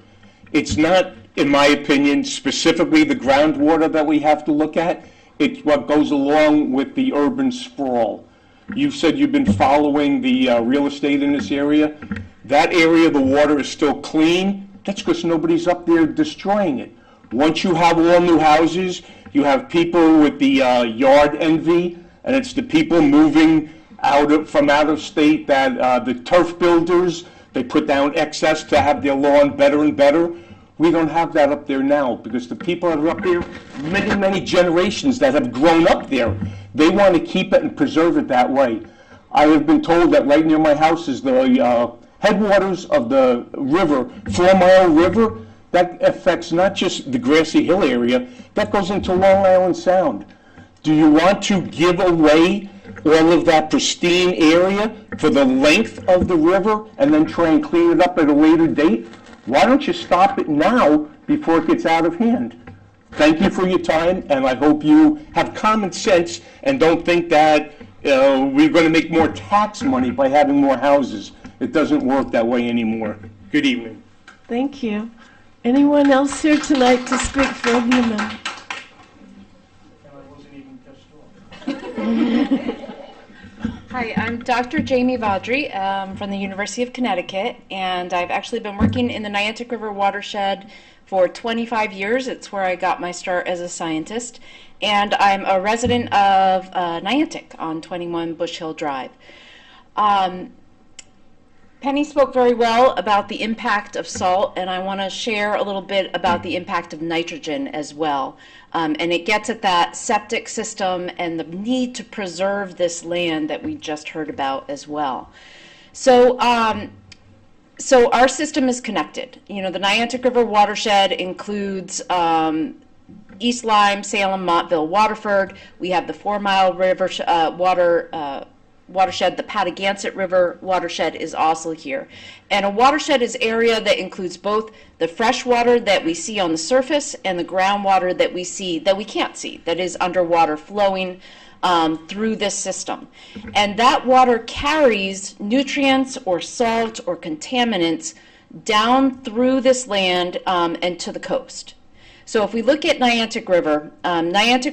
It's not, in my opinion, specifically the groundwater that we have to look at. It's what goes along with the urban sprawl. You said you've been following the real estate in this area. That area, the water is still clean. That's because nobody's up there destroying it. Once you have all new houses, you have people with the yard envy, and it's the people moving from out of state that the turf builders, they put down excess to have their lawn better and better. We don't have that up there now because the people that are up there, many, many generations that have grown up there, they want to keep it and preserve it that way. I have been told that right near my house is the headwaters of the river, 4 Mile River. That affects not just the Grassy Hill area, that goes into Long Island Sound. Do you want to give away all of that pristine area for the length of the river and then try and clean it up at a later date? Why don't you stop it now before it gets out of hand? Thank you for your time, and I hope you have common sense and don't think that we're going to make more tax money by having more houses. It doesn't work that way anymore. Good evening. Thank you. Anyone else here tonight to speak for the amendment? Hi, I'm Dr. Jamie Vaudry from the University of Connecticut, and I've actually been working in the Niantic River watershed for 25 years. It's where I got my start as a scientist, and I'm a resident of Niantic on 21 Bush Hill Drive. Penny spoke very well about the impact of salt, and I want to share a little bit about the impact of nitrogen as well. And it gets at that septic system and the need to preserve this land that we just heard about as well. So our system is connected. You know, the Niantic River watershed includes East Lyme, Salem, Montville, Waterford. We have the 4 Mile River watershed. The Patagonia River watershed is also here. And a watershed is area that includes both the fresh water that we see on the surface and the groundwater that we see, that we can't see, that is underwater flowing through this system. And that water carries nutrients or salt or contaminants down through this land and to the coast. So if we look at Niantic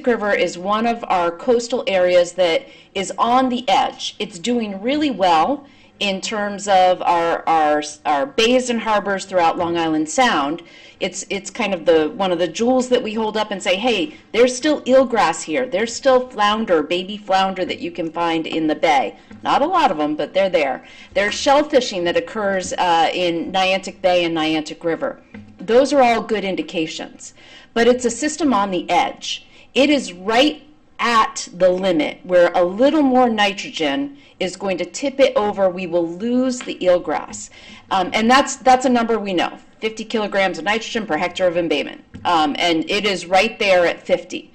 River is one of our coastal areas that is on the edge. It's doing really well in terms of our bays and harbors throughout Long Island Sound. It's kind of one of the jewels that we hold up and say, hey, there's still eelgrass here. There's still flounder, baby flounder that you can find in the bay. Not a lot of them, but they're there. There's shellfishing that occurs in Niantic Bay and Niantic River. Those are all good indications. But it's a system on the edge. It is right at the limit where a little more nitrogen is going to tip it over. We will lose the eelgrass. And that's a number we know, 50 kilograms of nitrogen per hectare of embayment. And it is right there at 50.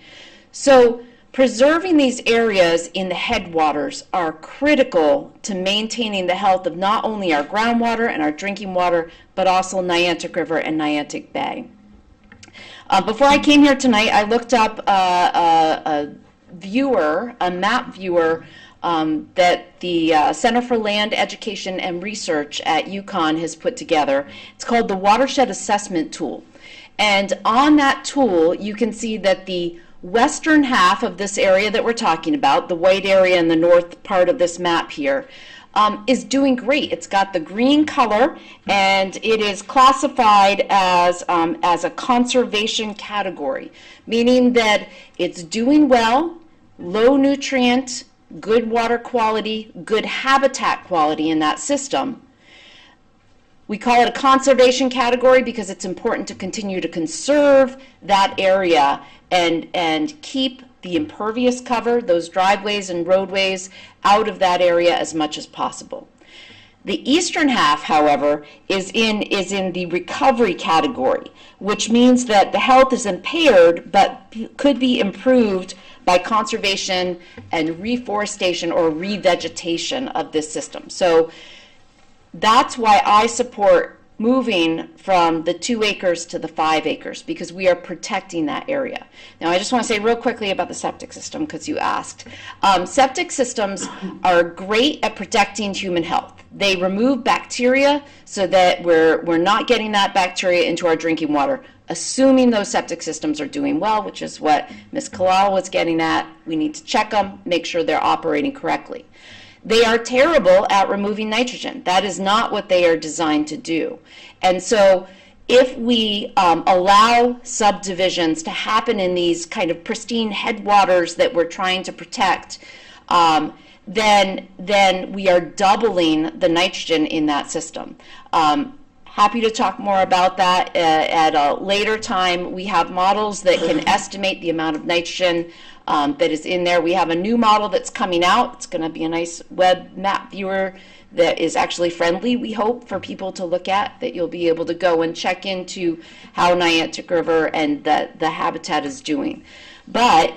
So preserving these areas in the headwaters are critical to maintaining the health of not only our groundwater and our drinking water, but also Niantic River and Niantic Bay. Before I came here tonight, I looked up a map viewer that the Center for Land Education and Research at UConn has put together. It's called the Watershed Assessment Tool. And on that tool, you can see that the western half of this area that we're talking about, the white area in the north part of this map here, is doing great. It's got the green color, and it is classified as a conservation category, meaning that it's doing well, low nutrient, good water quality, good habitat quality in that system. We call it a conservation category because it's important to continue to conserve that area and keep the impervious cover, those driveways and roadways, out of that area as much as possible. The eastern half, however, is in the recovery category, which means that the health is impaired but could be improved by conservation and reforestation or revegetation of this system. So that's why I support moving from the 2 acres to the 5 acres, because we are protecting that area. Now, I just want to say real quickly about the septic system, because you asked. Septic systems are great at protecting human health. They remove bacteria so that we're not getting that bacteria into our drinking water, assuming those septic systems are doing well, which is what Ms. Kalal was getting at. We need to check them, make sure they're operating correctly. They are terrible at removing nitrogen. That is not what they are designed to do. And so if we allow subdivisions to happen in these kind of pristine headwaters that we're trying to protect, then we are doubling the nitrogen in that system. Happy to talk more about that at a later time. We have models that can estimate the amount of nitrogen that is in there. We have a new model that's coming out. It's going to be a nice web map viewer that is actually friendly, we hope, for people to look at, that you'll be able to go and check into how Niantic River and the habitat is doing. But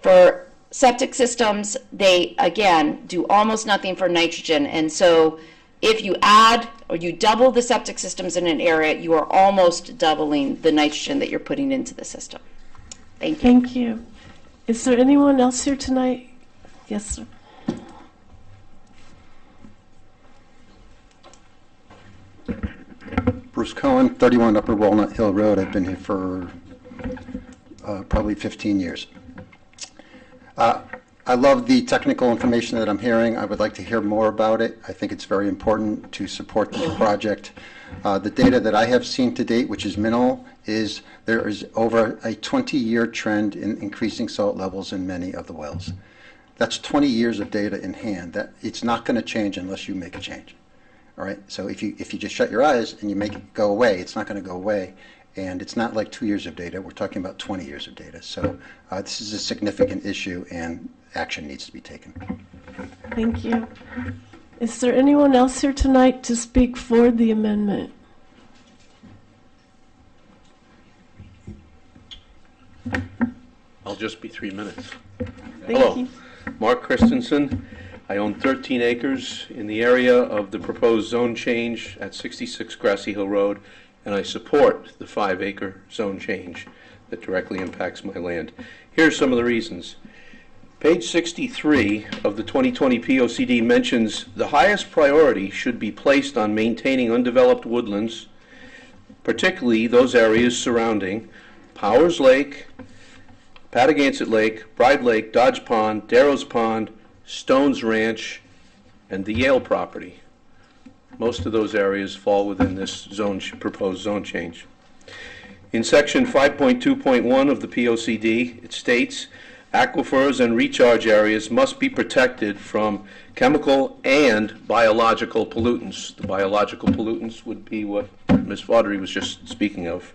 for septic systems, they, again, do almost nothing for nitrogen. And so if you add or you double the septic systems in an area, you are almost doubling the nitrogen that you're putting into the system. Thank you. Thank you. Is there anyone else here tonight? Yes, sir. Bruce Cohen, 31 Upper Walnut Hill Road. I've been here for probably 15 years. I love the technical information that I'm hearing. I would like to hear more about it. I think it's very important to support this project. The data that I have seen to date, which is minimal, is there is over a 20-year trend in increasing salt levels in many of the wells. That's 20 years of data in hand. That it's not going to change unless you make a change. All right. So if you just shut your eyes and you make it go away, it's not going to go away. And it's not like 2 years of data. We're talking about 20 years of data. So this is a significant issue, and action needs to be taken. Thank you. Is there anyone else here tonight to speak for the amendment? I'll just be 3 minutes. Thank Hello, you. Mark Christensen. I own 13 acres in the area of the proposed zone change at 66 Grassy Hill Road, and I support the 5-acre zone change that directly impacts my land. Here's some of the reasons. Page 63 of the 2020 POCD mentions the highest priority should be placed on maintaining undeveloped woodlands, particularly those areas surrounding Powers Lake, Patagonia Lake, Bride Lake, Dodge Pond, Darrow's Pond, Stones Ranch, and the Yale property. Most of those areas fall within this proposed zone change. In section 5.2.1 of the POCD, it states, aquifers and recharge areas must be protected from chemical and biological pollutants. The biological pollutants would be what Ms. Vaudry was just speaking of.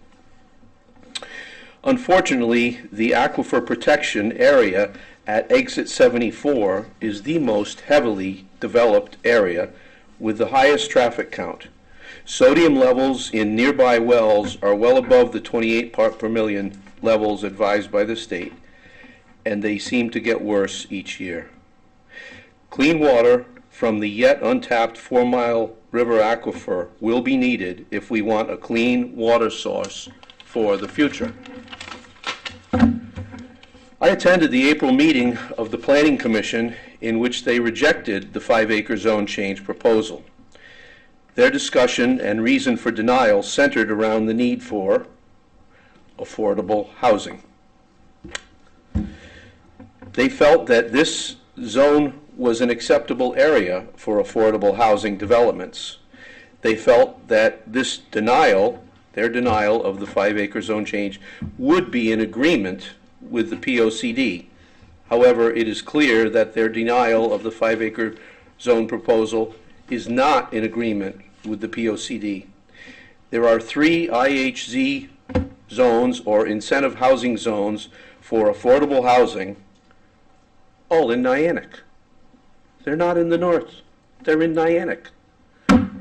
Unfortunately, the aquifer protection area at exit 74 is the most heavily developed area with the highest traffic count. Sodium levels in nearby wells are well above the 28 part per million levels advised by the state, and they seem to get worse each year. Clean water from the yet untapped 4 Mile River aquifer will be needed if we want a clean water source for the future. I attended the April meeting of the Planning Commission in which they rejected the 5-acre zone change proposal. Their discussion and reason for denial centered around the need for affordable housing. They felt that this zone was an acceptable area for affordable housing developments. They felt that this denial, their denial of the 5-acre zone change, would be in agreement with the POCD. However, it is clear that their denial of the 5-acre zone proposal is not in agreement with the POCD. There are 3 IHZ zones, or incentive housing zones, for affordable housing, all in Niantic. They're not in the north. They're in Niantic.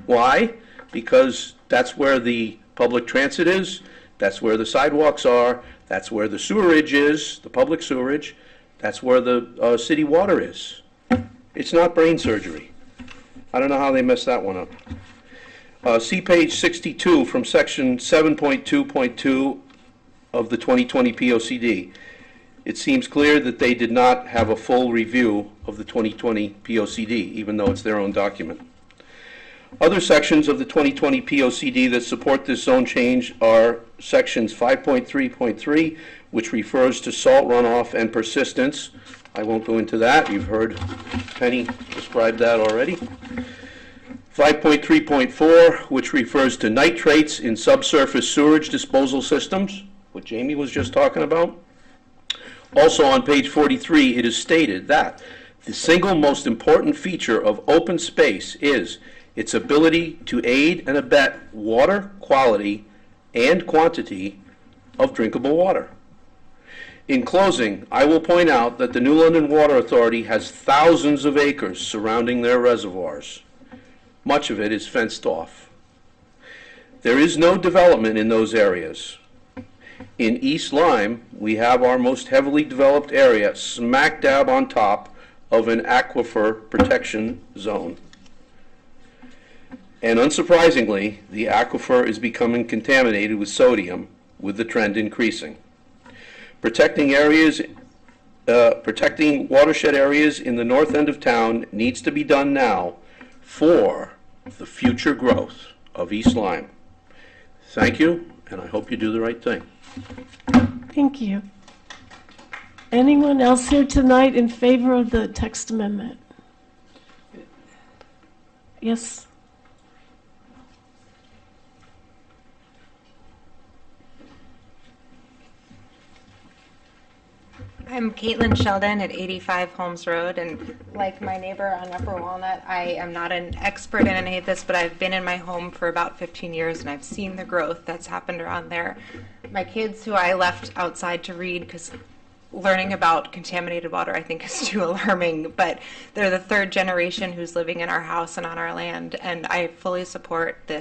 Why? Because that's where the public transit is, that's where the sidewalks are, that's where the sewerage is, the public sewerage, that's where the city water is. It's not brain surgery. I don't know how they messed that one up. See page 62 from section 7.2.2 of the 2020 POCD. It seems clear that they did not have a full review of the 2020 POCD, even though it's their own document. Other sections of the 2020 POCD that support this zone change are sections 5.3.3, which refers to salt runoff and persistence. I won't go into that. You've heard Penny describe that already. 5.3.4, which refers to nitrates in subsurface sewage disposal systems, what Jamie was just talking about. Also on page 43, it is stated that the single most important feature of open space is its ability to aid and abet water quality and quantity of drinkable water. In closing, I will point out that the New London Water Authority has thousands of acres surrounding their reservoirs. Much of it is fenced off. There is no development in those areas. In East Lyme, we have our most heavily developed area smack dab on top of an aquifer protection zone. And unsurprisingly, the aquifer is becoming contaminated with sodium, with the trend increasing. Protecting watershed areas in the north end of town needs to be done now for the future growth of East Lyme. Thank you, and I hope you do the right thing. Thank you. Anyone else here tonight in favor of the text amendment? Yes. I'm Caitlin Sheldon at 85 Holmes Road, and like my neighbor on Upper Walnut, I am not an expert in any of this, but I've been in my home for about 15 years, and I've seen the growth that's happened around there. My kids, who I left outside to read because learning about contaminated water I think is too alarming, but they're the 3rd generation who's living in our house and on our land, and I fully support the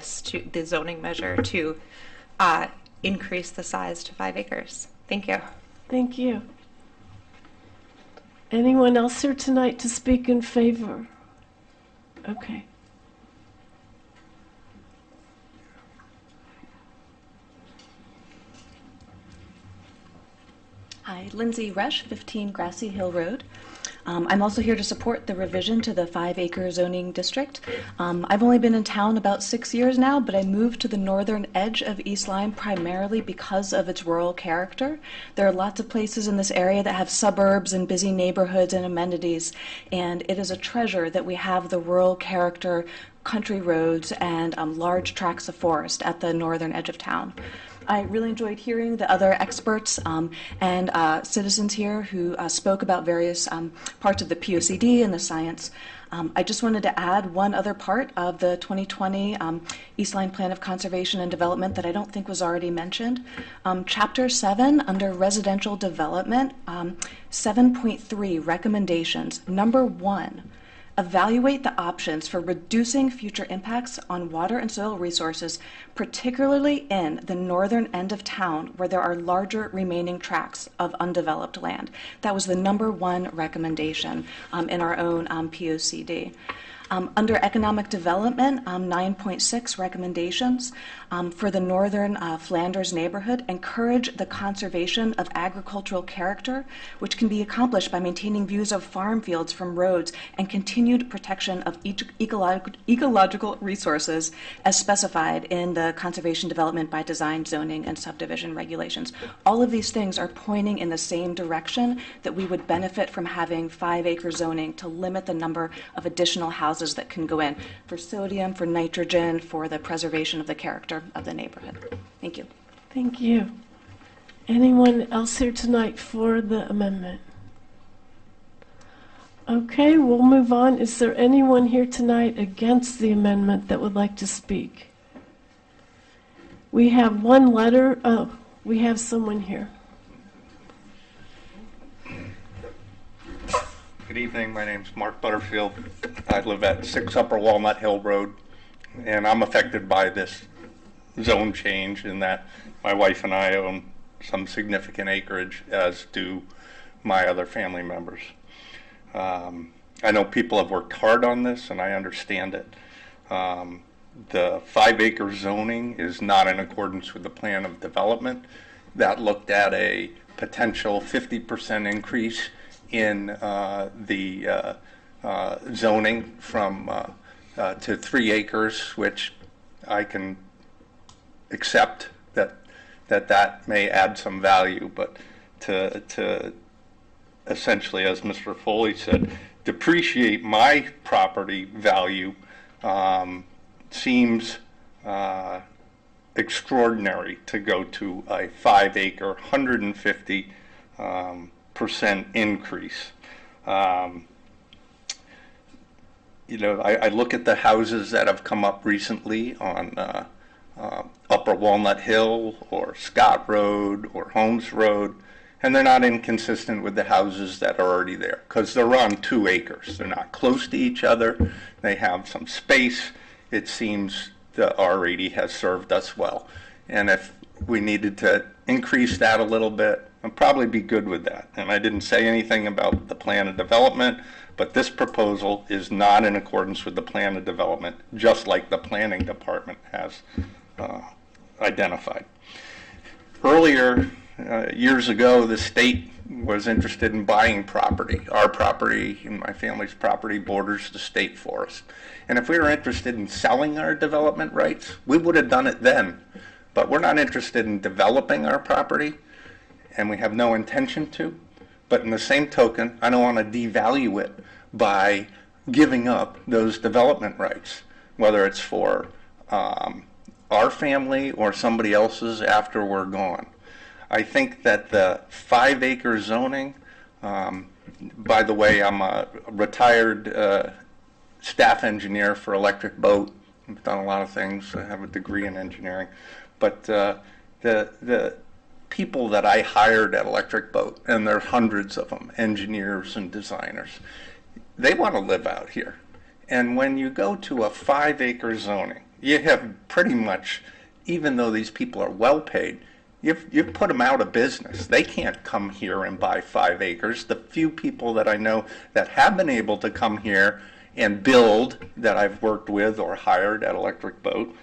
zoning measure to increase the size to 5 acres. Thank you. Thank you. Anyone else here tonight to speak in favor? Okay. Hi, Lindsay Resch, 15 Grassy Hill Road. I'm also here to support the revision to the 5-acre zoning district. I've only been in town about 6 years now, but I moved to the northern edge of East Lyme primarily because of its rural character. There are lots of places in this area that have suburbs and busy neighborhoods and amenities, and it is a treasure that we have the rural character country roads and large tracts of forest at the northern edge of town. I really enjoyed hearing the other experts and citizens here who spoke about various parts of the POCD and the science. I just wanted to add one other part of the 2020 East Lyme Plan of Conservation and Development that I don't think was already mentioned. Chapter 7, under residential development, 7.3 recommendations. Number 1, evaluate the options for reducing future impacts on water and soil resources, particularly in the northern end of town where there are larger remaining tracts of undeveloped land. That was the number 1 recommendation in our own POCD. Under economic development, 9.6 recommendations for the northern Flanders neighborhood, encourage the conservation of agricultural character, which can be accomplished by maintaining views of farm fields from roads and continued protection of ecological resources as specified in the conservation development by design, zoning, and subdivision regulations. All of these things are pointing in the same direction, that we would benefit from having 5-acre zoning to limit the number of additional houses that can go in for sodium, for nitrogen, for the preservation of the character of the neighborhood. Thank you. Thank you. Anyone else here tonight for the amendment? Okay, we'll move on. Is there anyone here tonight against the amendment that would like to speak? We have one letter. Oh, we have someone here. Good evening. My name's Mark Butterfield. I live at 6 Upper Walnut Hill Road, and I'm affected by this zone change in that my wife and I own some significant acreage, as do my other family members. I know people have worked hard on this, and I understand it. The 5-acre zoning is not in accordance with the plan of development. That looked at a potential 50% increase in the zoning from to 3 acres, which I can accept that may add some value, but to essentially, as Mr. Foley said, depreciate my property value seems extraordinary to go to a 5-acre, 150% increase. You know, I look at the houses that have come up recently on Upper Walnut Hill or Scott Road or Holmes Road, and they're not inconsistent with the houses that are already there because they're on 2 acres. They're not close to each other. They have some space. It seems the R80 has served us well. And if we needed to increase that a little bit, I'd probably be good with that. And I didn't say anything about the plan of development, but this proposal is not in accordance with the plan of development, just like the planning department has identified. Earlier, years ago, the state was interested in buying property. Our property and my family's property borders the state forest. And if we were interested in selling our development rights, we would have done it then. But we're not interested in developing our property, and we have no intention to. But in the same token, I don't want to devalue it by giving up those development rights, whether it's for our family or somebody else's after we're gone. I think that the 5-acre zoning, by the way, I'm a retired staff engineer for Electric Boat. I've done a lot of things. I have a degree in engineering. But the people that I hired at Electric Boat, and there are hundreds of them, engineers and designers, they want to live out here. And when you go to a 5-acre zoning, you have pretty much, even though these people are well paid, you've put them out of business. They can't come here and buy 5 acres. The few people that I know that have been able to come here and build that I've worked with or hired at Electric Boat,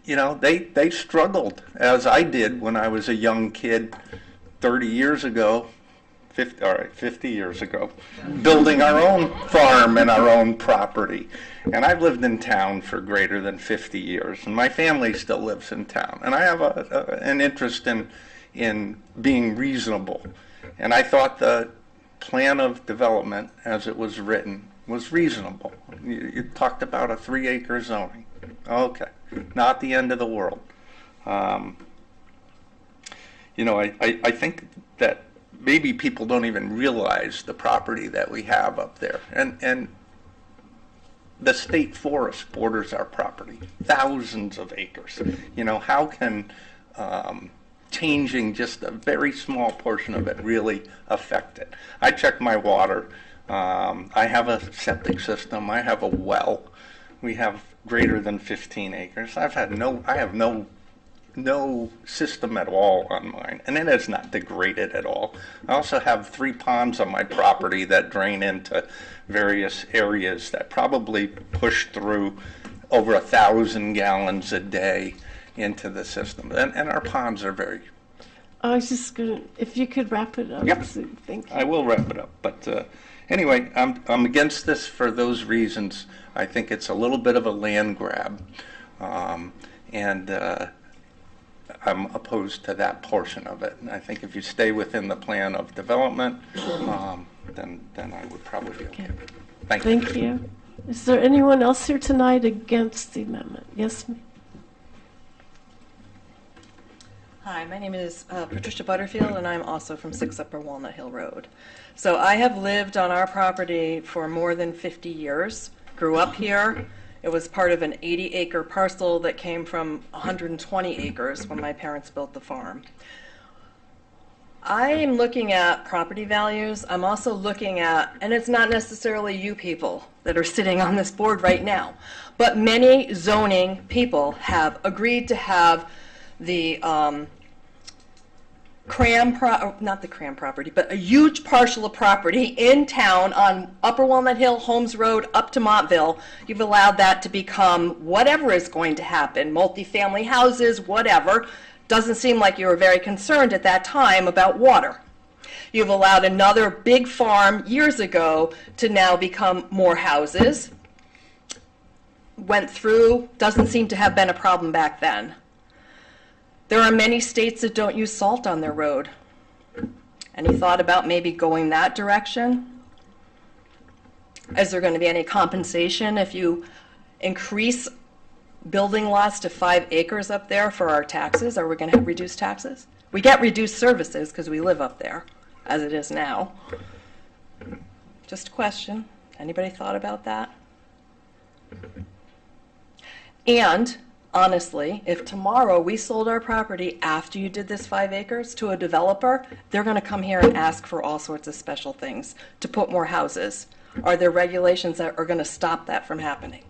you know, they struggled, as I did when I was a young kid 30 years ago, 50 years ago, building our own farm and our own property. And I've lived in town for greater than 50 years, and my family still lives in town. And I have an interest in being reasonable. And I thought the plan of development, as it was written, was reasonable. You talked about a 3-acre zoning. Okay, not the end of the world. You know, I think that maybe people don't even realize the property that we have up there. And the state forest borders our property, thousands of acres. You know, how can changing just a very small portion of it really affect it? I check my water. I have a septic system. I have a well. We have greater than 15 acres. I have no system at all on mine, and it is not degraded at all. I also have 3 ponds on my property that drain into various areas that probably push through over 1,000 gallons a day into the system. And our ponds are very... I was just going to, if you could wrap it up. Yep. So, thank you. I will wrap it up. But anyway, I'm against this for those reasons. I think it's a little bit of a land grab. And I'm opposed to that portion of it. And I think if you stay within the plan of development, then I would probably be okay. Thank you. Thank you. Is there anyone else here tonight against the amendment? Yes, ma'am. Hi, my name is Patricia Butterfield, and I'm also from 6 Upper Walnut Hill Road. So I have lived on our property for more than 50 years, grew up here. It was part of an 80-acre parcel that came from 120 acres when my parents built the farm. I am looking at property values. I'm also looking at, and it's not necessarily you people that are sitting on this board right now, but many zoning people have agreed to have the not the cram property, but a huge parcel of property in town on Upper Walnut Hill, Holmes Road, up to Montville. You've allowed that to become whatever is going to happen, multifamily houses, whatever. Doesn't seem like you were very concerned at that time about water. You've allowed another big farm years ago to now become more houses. Went through, doesn't seem to have been a problem back then. There are many states that don't use salt on their road. Any thought about maybe going that direction? Is there going to be any compensation if you increase building lots to 5 acres up there for our taxes? Are we going to have reduced taxes? We get reduced services because we live up there, as it is now. Just a question. Anybody thought about that? And honestly, if tomorrow we sold our property after you did this 5 acres to a developer, they're going to come here and ask for all sorts of special things to put more houses. Are there regulations that are going to stop that from happening?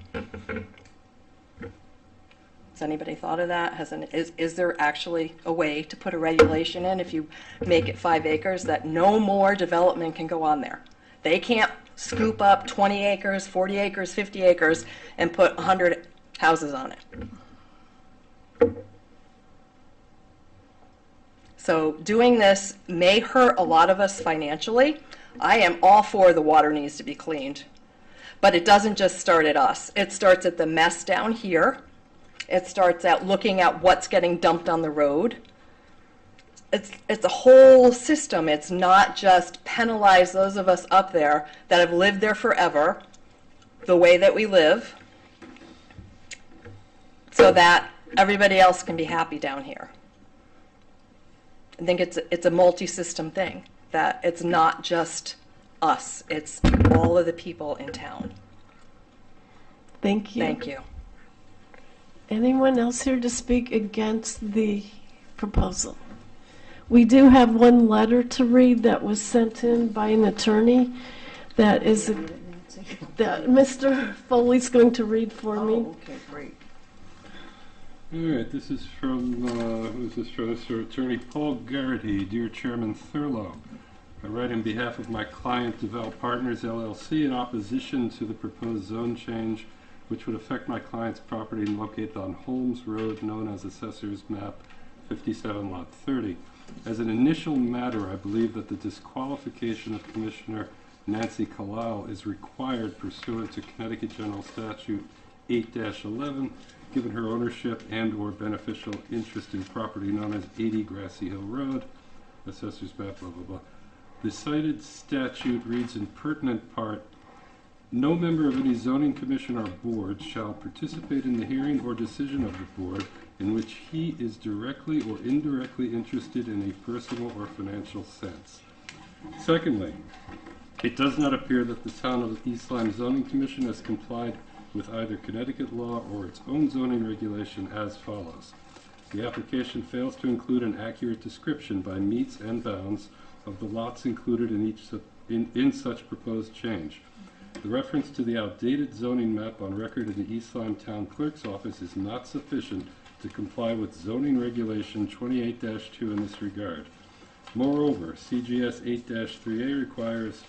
Has anybody thought of that? Is there actually a way to put a regulation in if you make it 5 acres that no more development can go on there? They can't scoop up 20 acres, 40 acres, 50 acres and put 100 houses on it. So doing this may hurt a lot of us financially. I am all for the water needs to be cleaned. But it doesn't just start at us. It starts at the mess down here. It starts at looking at what's getting dumped on the road. It's a whole system. It's not just penalize those of us up there that have lived there forever, the way that we live, so that everybody else can be happy down here. I think it's a multi-system thing, that it's not just us, it's all of the people in town. Thank you. Thank you. Anyone else here to speak against the proposal? We do have one letter to read that was sent in by an attorney that Mr. Foley's going to read for me. Okay, great. All right, this is from, who's this from? Mr. Attorney Paul Garrity. Dear Chairman Thurlow, I write on behalf of my client, Develop Partners, LLC, in opposition to the proposed zone change, which would affect my client's property located on Holmes Road, known as Assessor's Map 57, Lot 30. As an initial matter, I believe that the disqualification of Commissioner Nancy Kalal is required pursuant to Connecticut General Statute 8-11, given her ownership and or beneficial interest in property known as 80 Grassy Hill Road, Assessor's Map, blah, blah, blah. The cited statute reads in pertinent part, No member of any zoning commission or board shall participate in the hearing or decision of the board in which he is directly or indirectly interested in a personal or financial sense. Secondly, it does not appear that the Town of East Lyme Zoning Commission has complied with either Connecticut law or its own zoning regulation as follows. The application fails to include an accurate description by meets and bounds of the lots included in such proposed change. The reference to the outdated zoning map on record in the East Lyme Town Clerk's office is not sufficient to comply with zoning regulation 28-2 in this regard. Moreover, CGS 8-3A requires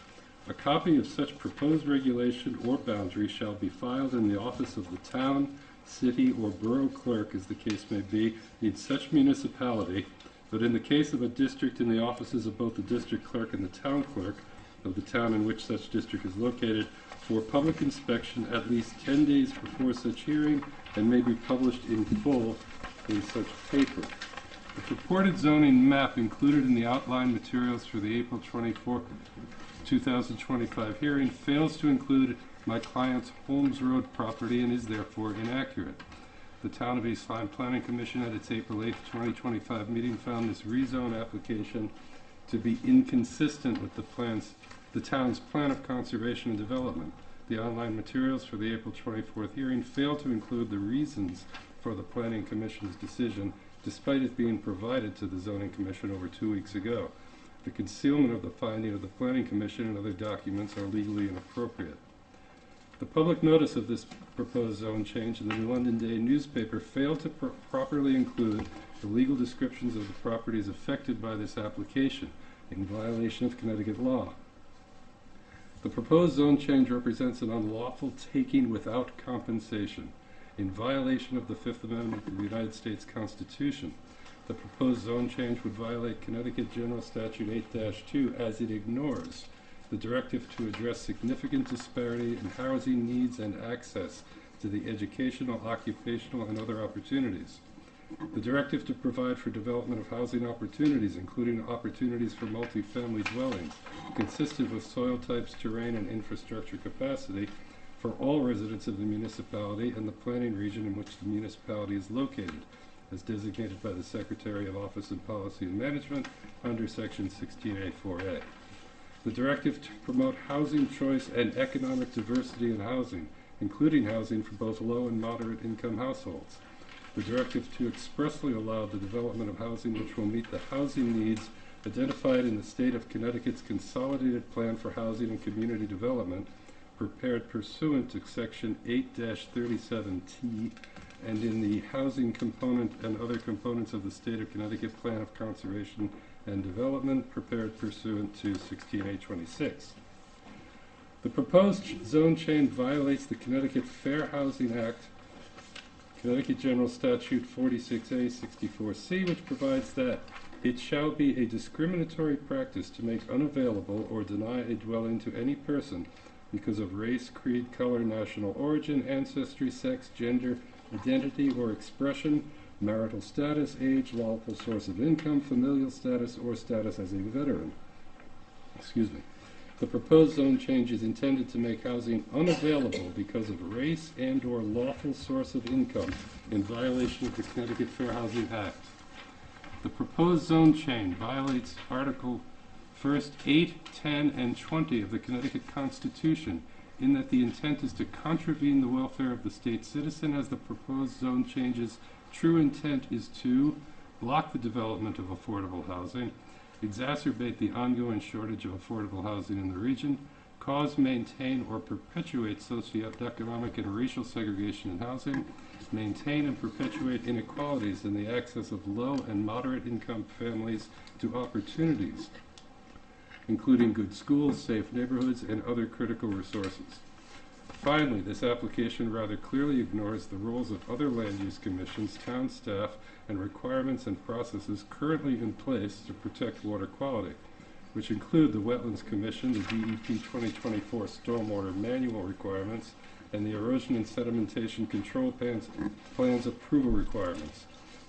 a copy of such proposed regulation or boundary shall be filed in the office of the town, city, or borough clerk, as the case may be, in such municipality, but in the case of a district, in the offices of both the district clerk and the town clerk of the town in which such district is located, for public inspection at least 10 days before such hearing, and may be published in full in such paper. The purported zoning map included in the outline materials for the April 24, 2025 hearing fails to include my client's Holmes Road property and is therefore inaccurate. The Town of East Lyme Planning Commission at its April 8, 2025 meeting found this rezone application to be inconsistent with the town's plan of conservation and development. The online materials for the April 24th hearing fail to include the reasons for the Planning Commission's decision, despite it being provided to the Zoning Commission over 2 weeks ago. The concealment of the finding of the Planning Commission and other documents are legally inappropriate. The public notice of this proposed zone change in the New London Day newspaper failed to properly include the legal descriptions of the properties affected by this application, in violation of Connecticut law. The proposed zone change represents an unlawful taking without compensation, in violation of the Fifth Amendment of the United States Constitution. The proposed zone change would violate Connecticut General Statute 8-2 as it ignores the directive to address significant disparity in housing needs and access to the educational, occupational, and other opportunities. The directive to provide for development of housing opportunities, including opportunities for multifamily dwellings, consistent with soil types, terrain, and infrastructure capacity for all residents of the municipality and the planning region in which the municipality is located, as designated by the Secretary of Office of Policy and Management under Section 16A4A. The directive to promote housing choice and economic diversity in housing, including housing for both low and moderate income households. The directive to expressly allow the development of housing which will meet the housing needs identified in the state of Connecticut's Consolidated Plan for Housing and Community Development, prepared pursuant to Section 8-37T, and in the housing component and other components of the State of Connecticut Plan of Conservation and Development, prepared pursuant to 16A26. The proposed zone change violates the Connecticut Fair Housing Act, Connecticut General Statute 46A 64C, which provides that it shall be a discriminatory practice to make unavailable or deny a dwelling to any person because of race, creed, color, national origin, ancestry, sex, gender, identity or expression, marital status, age, lawful source of income, familial status, or status as a veteran. The proposed zone change is intended to make housing unavailable because of race and or lawful source of income in violation of the Connecticut Fair Housing Act. The proposed zone change violates Article 1st, 8, 10, and 20 of the Connecticut Constitution, in that the intent is to contravene the welfare of the state citizen, as the proposed zone change's true intent is to block the development of affordable housing, exacerbate the ongoing shortage of affordable housing in the region, cause, maintain, or perpetuate socioeconomic and racial segregation in housing, maintain and perpetuate inequalities in the access of low and moderate income families to opportunities, including good schools, safe neighborhoods, and other critical resources. Finally, this application rather clearly ignores the roles of other land use commissions, town staff, and requirements and processes currently in place to protect water quality, which include the Wetlands Commission, the DEP 2024 Stormwater Manual requirements, and the Erosion and Sedimentation Control Plans approval requirements.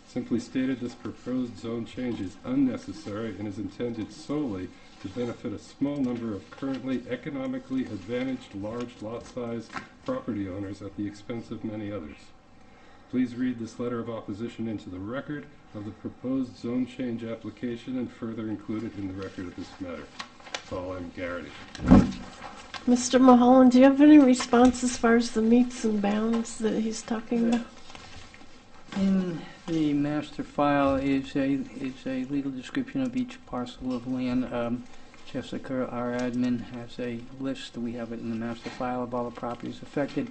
Simply stated, this proposed zone change is unnecessary and is intended solely to benefit a small number of currently economically advantaged large lot size property owners at the expense of many others. Please read this letter of opposition into the record of the proposed zone change application and further include it in the record of this matter. That's all I'm Garrity. Mr. Mulholland, do you have any response as far as the meets and bounds that he's talking about? In the master file is a legal description of each parcel of land. Jessica, our admin, has a list. We have it in the master file of all the properties affected,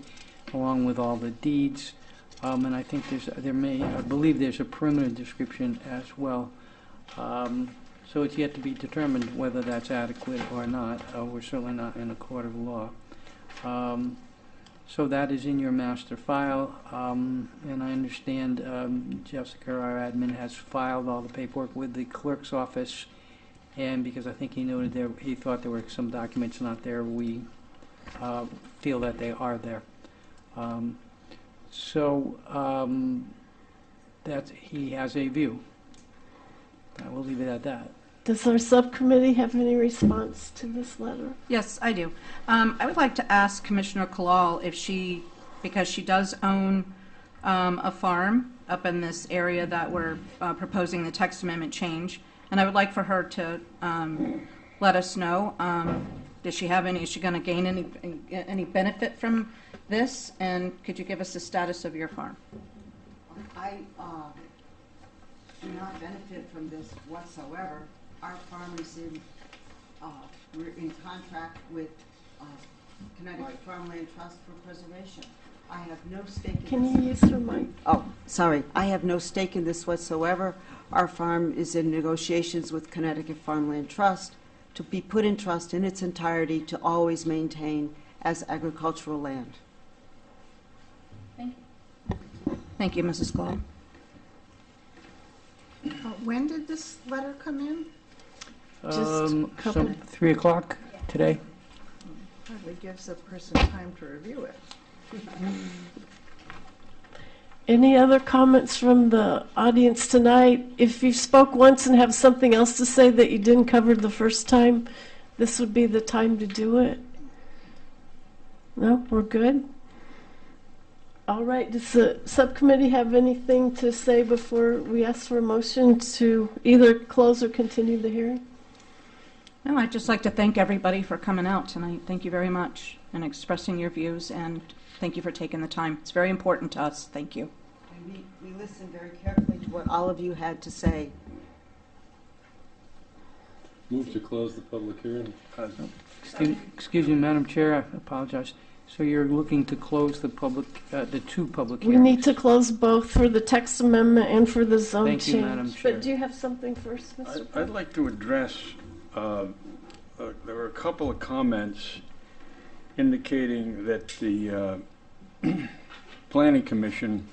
along with all the deeds. And I think I believe there's a perimeter description as well. So it's yet to be determined whether that's adequate or not. We're certainly not in a court of law. So that is in your master file, and I understand Jessica, our admin, has filed all the paperwork with the clerk's office, and because I think he noted he thought there were some documents not there, we feel that they are there. That he has a view. I will leave it at that. Does our subcommittee have any response to this letter? Yes, I do. I would like to ask Commissioner Kalal if because she does own a farm up in this area that we're proposing the text amendment change, and I would like for her to let us know, is she going to gain any benefit from this, and could you give us the status of your farm? I do not benefit from this whatsoever. Our farm is we're in contract with Connecticut Farmland Trust for preservation. I have no stake in Can this. you use your mic? Oh, sorry. I have no stake in this whatsoever. Our farm is in negotiations with Connecticut Farmland Trust to be put in trust in its entirety to always maintain as agricultural land. Thank you. Thank you, Mrs. Kalal. When did this letter come in? Just a couple. 3 o'clock today. Hardly gives a person time to review it. Any other comments from the audience tonight? If you spoke once and have something else to say that you didn't cover the first time, this would be the time to do it. No, we're good? All right, does the subcommittee have anything to say before we ask for a motion to either close or continue the hearing? No, I'd just like to thank everybody for coming out tonight. Thank you very much, and expressing your views, and thank you for taking the time. It's very important to us. Thank you. And we listened very carefully to what all of you had to say. Move to close the public hearing. Excuse me, Madam Chair, I apologize. So you're looking to close the two public We hearings? need to close both for the text amendment and for the zone Thank change. you, Madam Chair. But do you have something first, Mr. I'd like to address, there were a couple of comments indicating that the Planning Commission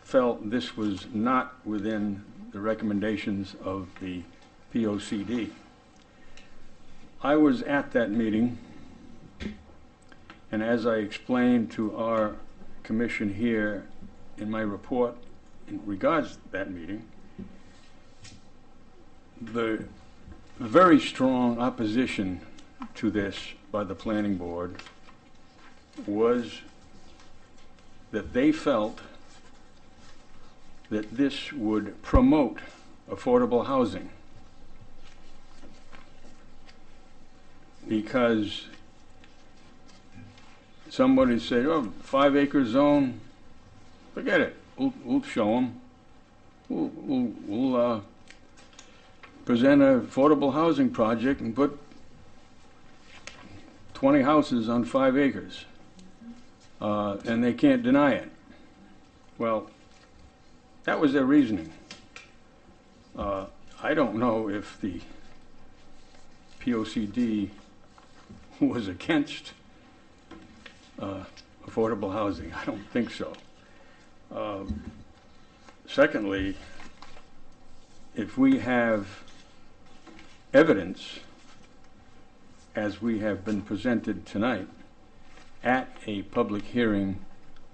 felt this was not within the recommendations of the POCD. I was at that meeting, and as I explained to our commission here in my report in regards to that meeting, the very strong opposition to this by the planning board was that they felt that this would promote affordable housing, because somebody said, oh, 5-acre zone, forget it, we'll show them. We'll present an affordable housing project and put 20 houses on 5 acres, and they can't deny it. Well, that was their reasoning. I don't know if the POCD was against affordable housing. I don't think so. Secondly, if we have evidence, as we have been presented tonight, at a public hearing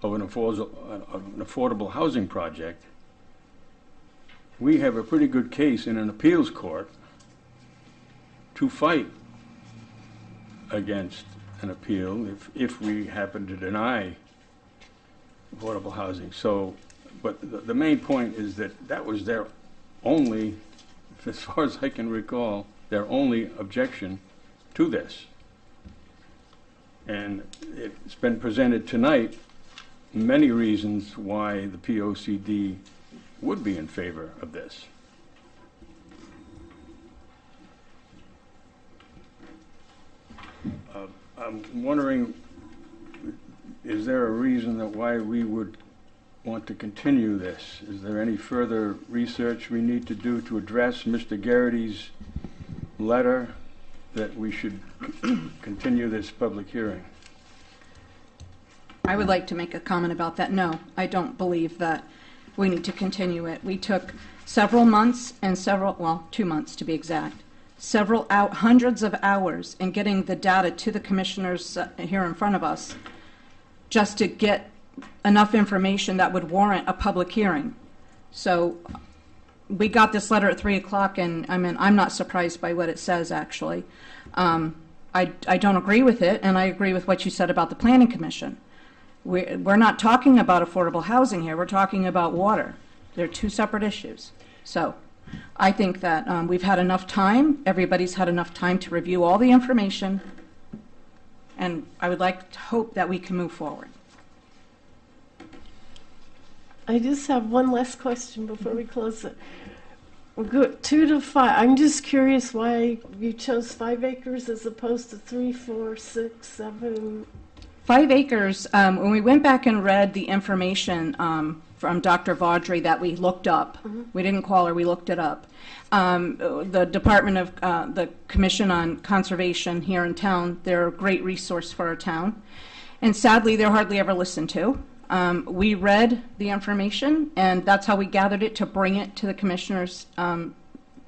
of an affordable housing project, we have a pretty good case in an appeals court to fight against an appeal if we happen to deny affordable housing. So, but the main point is that that was their only, as far as I can recall, their only objection to this. And it's been presented tonight many reasons why the POCD would be in favor of this. I'm wondering, is there a reason that why we would want to continue this? Is there any further research we need to do to address Mr. Garrity's letter that we should continue this public hearing? I would like to make a comment about that. No, I don't believe that we need to continue it. We took several months and 2 months to be exact, hundreds of hours in getting the data to the commissioners here in front of us just to get enough information that would warrant a public hearing. So we got this letter at 3 o'clock, and I mean, I'm not surprised by what it says, actually. I don't agree with it, and I agree with what you said about the Planning Commission. We're not talking about affordable housing here. We're talking about water. They're two separate issues. So I think that we've had enough time. Everybody's had enough time to review all the information, and I would like to hope that we can move forward. I just have one last question before we close it. We'll go 2 to 5. I'm just curious why you chose 5 acres as opposed to 3, 4, 6, 7. 5 acres, when we went back and read the information from Dr. Vaudry that we looked up, we didn't call her, we looked it up. The Department of the Commission on Conservation here in town, they're a great resource for our town. And sadly, they're hardly ever listened to. We read the information, and that's how we gathered it to bring it to the commissioners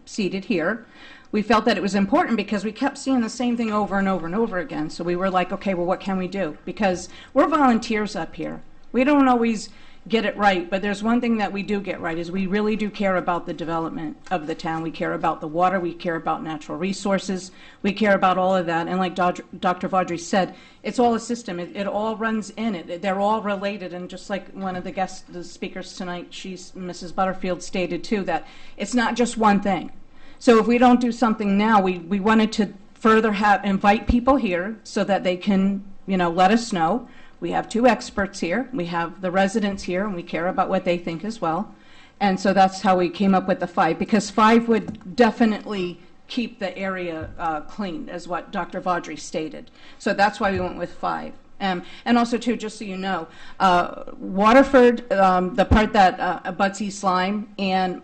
seated here. We felt that it was important because we kept seeing the same thing over and over and over again. So we were like, okay, well, what can we do? Because we're volunteers up here. We don't always get it right, but there's one thing that we do get right is we really do care about the development of the town. We care about the water. We care about natural resources. We care about all of that. And like Dr. Vaudry said, it's all a system. It all runs in it. They're all related. And just like one of the speakers tonight, Mrs. Butterfield stated too, that it's not just one thing. So if we don't do something now, we wanted to further invite people here so that they can, let us know. We have 2 experts here. We have the residents here, and we care about what they think as well. And so that's how we came up with the 5, because 5 would definitely keep the area clean, as what Dr. Vaudry stated. So that's why we went with 5. And also, too, just so you know, Waterford, the part that abuts East Lyme, and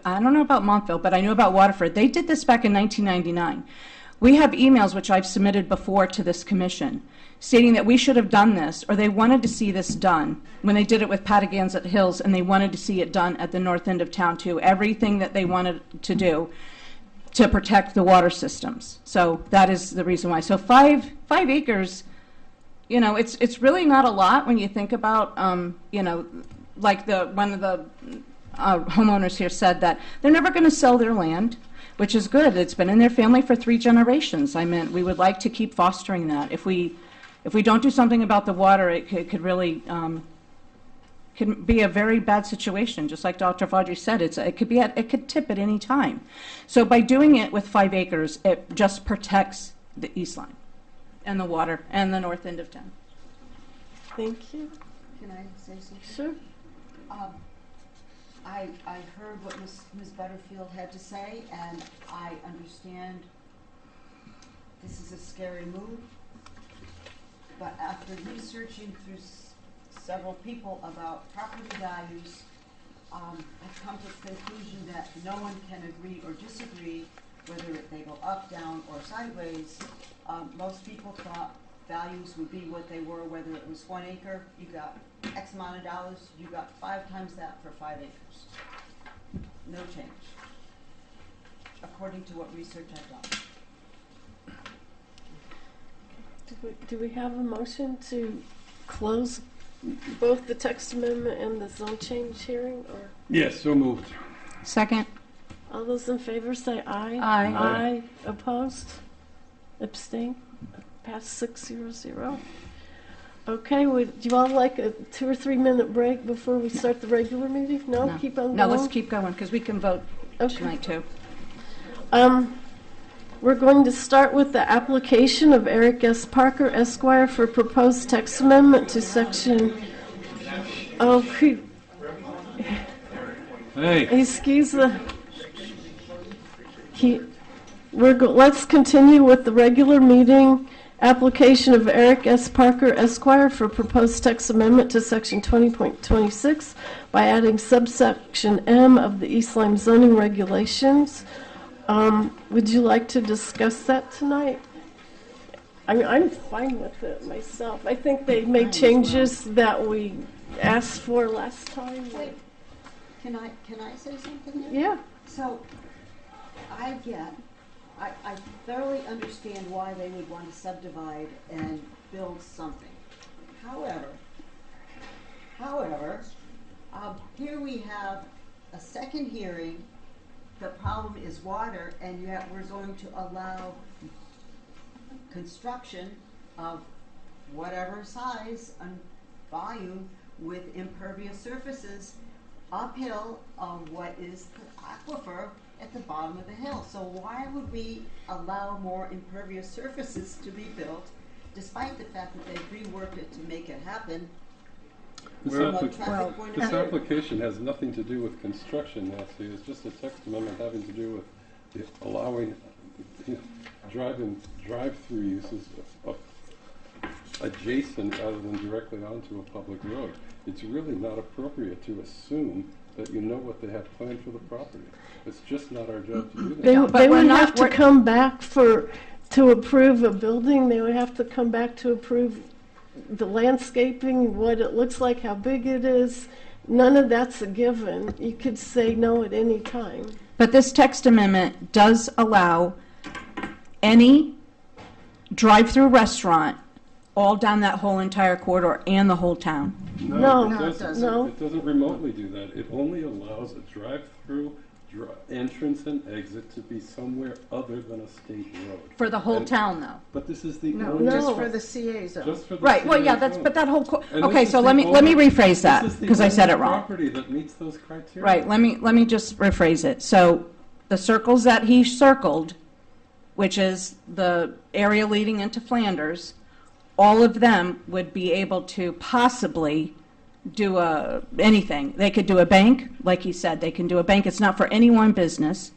I don't know about Montville, but I know about Waterford. They did this back in 1999. We have emails, which I've submitted before to this commission, stating that we should have done this, or they wanted to see this done when they did it with Patagonia Hills, and they wanted to see it done at the north end of town, too. Everything that they wanted to do to protect the water systems. So that is the reason why. So 5 acres... it's really not a lot when you think about, like one of the homeowners here said that they're never going to sell their land, which is good. It's been in their family for 3 generations. I mean, we would like to keep fostering that. If we don't do something about the water, it could really could be a very bad situation. Just like Dr. Vaudry said, it could tip at any time. So by doing it with 5 acres, it just protects the East Lyme and the water and the north end of town. Thank you. Can I say something? Sure. I heard what Ms. Butterfield had to say, and I understand this is a scary move, but after researching through several people about property values, I've come to the conclusion that no one can agree or disagree whether they go up, down, or sideways. Most people thought values would be what they were, whether it was 1 acre, you got X amount of dollars, you got 5 times that for 5 acres. No change, according to what research I've done. Do we have a motion to close both the text amendment and the zone change hearing? Or Yes, so moved. Second. All those in favor say aye. Aye. Aye. Opposed? Abstain? Pass 600. Okay, would you all like a 2 or 3 minute break before we start the regular meeting? No? Keep on going? No, let's keep going, because we can vote Okay. tonight, too. We're going to start with the application of Eric S. Parker Esquire for proposed text amendment to section, Hey. excuse the, let's continue with the regular meeting. Application of Eric S. Parker Esquire for proposed text amendment to section 20.26 by adding subsection M of the East Lyme zoning regulations. Would you like to discuss that tonight? I mean, I'm fine with it myself. I think they made changes that we asked for last time. Wait, can I say something here? Yeah. So, I thoroughly understand why they would want to subdivide and build something. However, here we have a second hearing. The problem is water, and yet we're going to allow construction of whatever size and volume with impervious surfaces uphill on what is the aquifer at the bottom of the hill. So why would we allow more impervious surfaces to be built, despite the fact that they've reworked it to make it happen? This, From a traffic point of this view? application has nothing to do with construction, Nancy. It's just a text amendment having to do with allowing drive-through uses of adjacent rather than directly onto a public road. It's really not appropriate to assume that you know what they have planned for the property. It's just not our job to do that. They would have to come back to approve a building. They would have to come back to approve the landscaping, what it looks like, how big it is. None of that's a given. You could say no at any time. But this text amendment does allow any drive-through restaurant all down that whole entire corridor and the whole town. No, it it doesn't. No. It doesn't remotely do that. It only allows a drive-through entrance and exit to be somewhere other than a state road. For the whole town, though. But this is the No, only... just for the CA zone. Just for the Right, well, CA yeah, that's, zone. but that whole, And okay, this so is let the me only- rephrase that, this is the because I said it only wrong. property that meets those criteria. Right, let me just rephrase it. So the circles that he circled, which is the area leading into Flanders, all of them would be able to possibly do anything. They could do a bank, like he said, they can do a bank. It's not for any one business.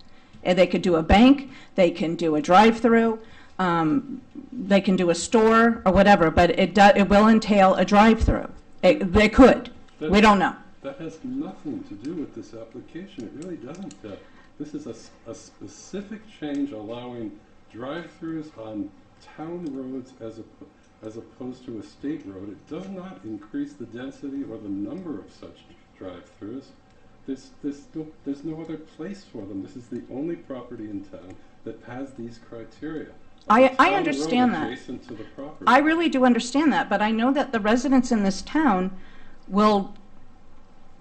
And they could do a bank, they can do a drive-through, they can do a store or whatever, but it will entail a drive-through. They could. We don't know. That has nothing to do with this application. It really doesn't. This is a specific change allowing drive-throughs on town roads as opposed to a state road. It does not increase the density or the number of such drive-throughs. There's no other place for them. This is the only property in town that has these criteria. I Town road understand that. adjacent to the property. I really do understand that, but I know that the residents in this town will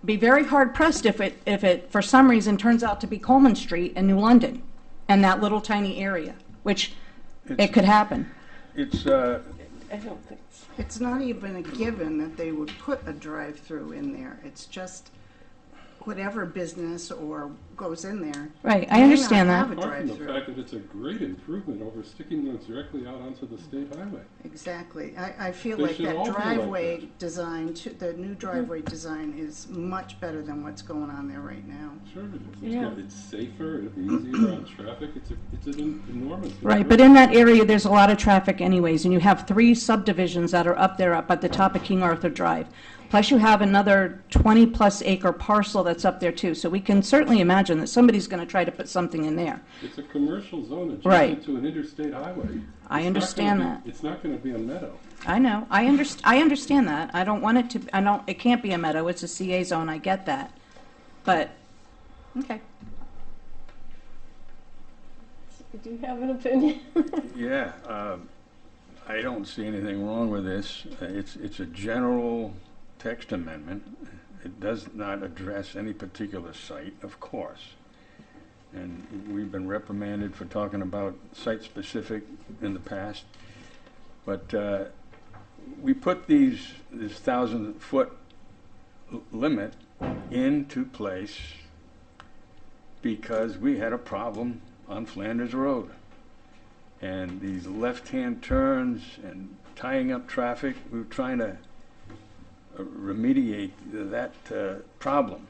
be very hard pressed if it for some reason turns out to be Coleman Street in New London and that little tiny area, which it could happen. It's, I don't think so. It's not even a given that they would put a drive-through in there. It's just whatever business or goes in there. Right, I may understand not that. have a Apart from the drive-through. fact that it's a great improvement over sticking those directly out onto the state highway. Exactly. I feel They like should that all be like driveway that. design, the new driveway design is much better than what's going on there right now. Sure it is. Yeah. It's safer, it'll be easier on traffic. It's an enormous Right, but in that area, there's a lot of traffic anyways, and you have 3 subdivisions that are up there up at the top of King Arthur Drive. Plus you have another 20-plus acre parcel that's up there too. So we can certainly imagine that somebody's going to try to put something in there. It's a commercial zone Right. adjacent to an interstate highway. I understand that. It's not going to be a meadow. I know, I understand that. I don't want it to, it can't be a meadow, it's a CA zone, I get that. But, okay. Do you have an opinion? yeah, I don't see anything wrong with this. It's a general text amendment. It does not address any particular site, of course. and we've been reprimanded for talking about site-specific in the past. But we put this 1,000-foot limit into place because we had a problem on Flanders Road. And these left-hand turns and tying up traffic, we were trying to remediate that problem.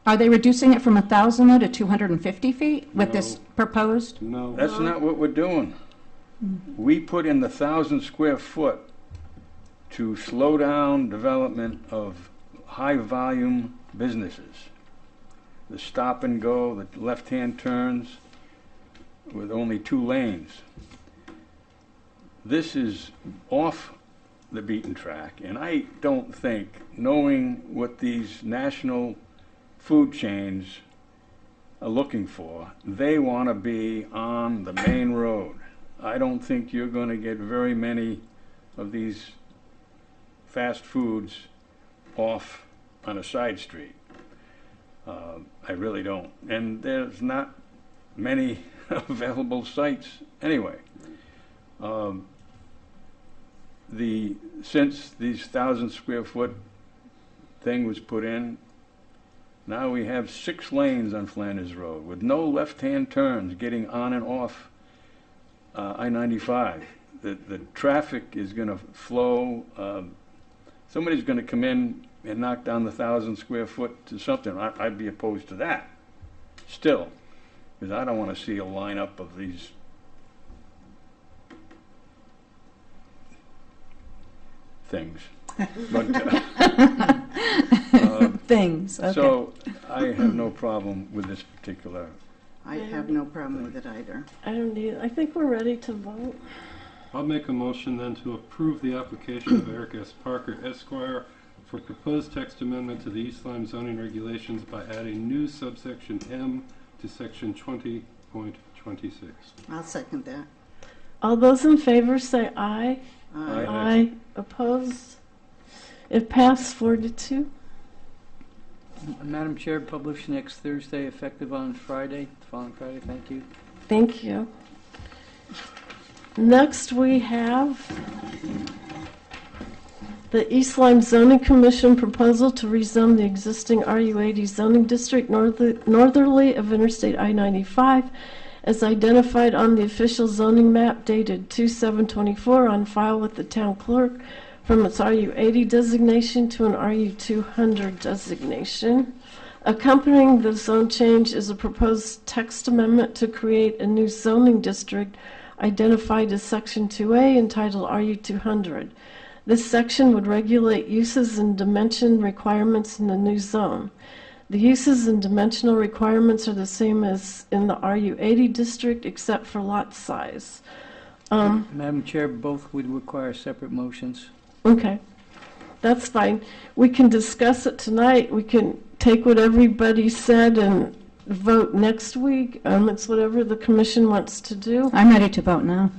Are they reducing it from 1,000 though to 250 feet with this proposed? No. That's not what we're doing. We put in the 1,000 square foot to slow down development of high-volume businesses. The stop and go, the left-hand turns with only 2 lanes. This is off the beaten track, and I don't think, knowing what these national food chains are looking for, they want to be on the main road. I don't think you're going to get very many of these fast foods off on a side street. I really don't. And there's not many available sites anyway. Since these 1,000 square foot thing was put in, now we have 6 lanes on Flanders Road with no left-hand turns getting on and off I-95. The traffic is going to flow. Somebody's going to come in and knock down the 1,000 square foot to something. I'd be opposed to that still, because I don't want to see a lineup of these things. But, things, okay. So I have no problem with this particular. I have no problem with it either. I don't need, I think we're ready to vote. I'll make a motion then to approve the application of Eric S. Parker Esquire for proposed text amendment to the East Lyme zoning regulations by adding new subsection M to section 20.26. I'll second that. All those in favor say aye. Aye. Aye. Opposed? It passed 4-2. Madam Chair, published next Thursday, effective on Friday, the following Friday. Thank you. Thank you. Next, we have the East Lyme Zoning Commission proposal to rezone the existing RU80 zoning district northerly of Interstate I-95 as identified on the official zoning map dated 2/7/24 on file with the town clerk from its RU80 designation to an RU200 designation. Accompanying the zone change is a proposed text amendment to create a new zoning district identified as Section 2A entitled RU200. This section would regulate uses and dimension requirements in the new zone. The uses and dimensional requirements are the same as in the RU80 district except for lot size. Madam Chair, both would require separate motions. Okay, that's fine. We can discuss it tonight. We can take what everybody said and vote next week. It's whatever the commission wants to do. I'm ready to vote now.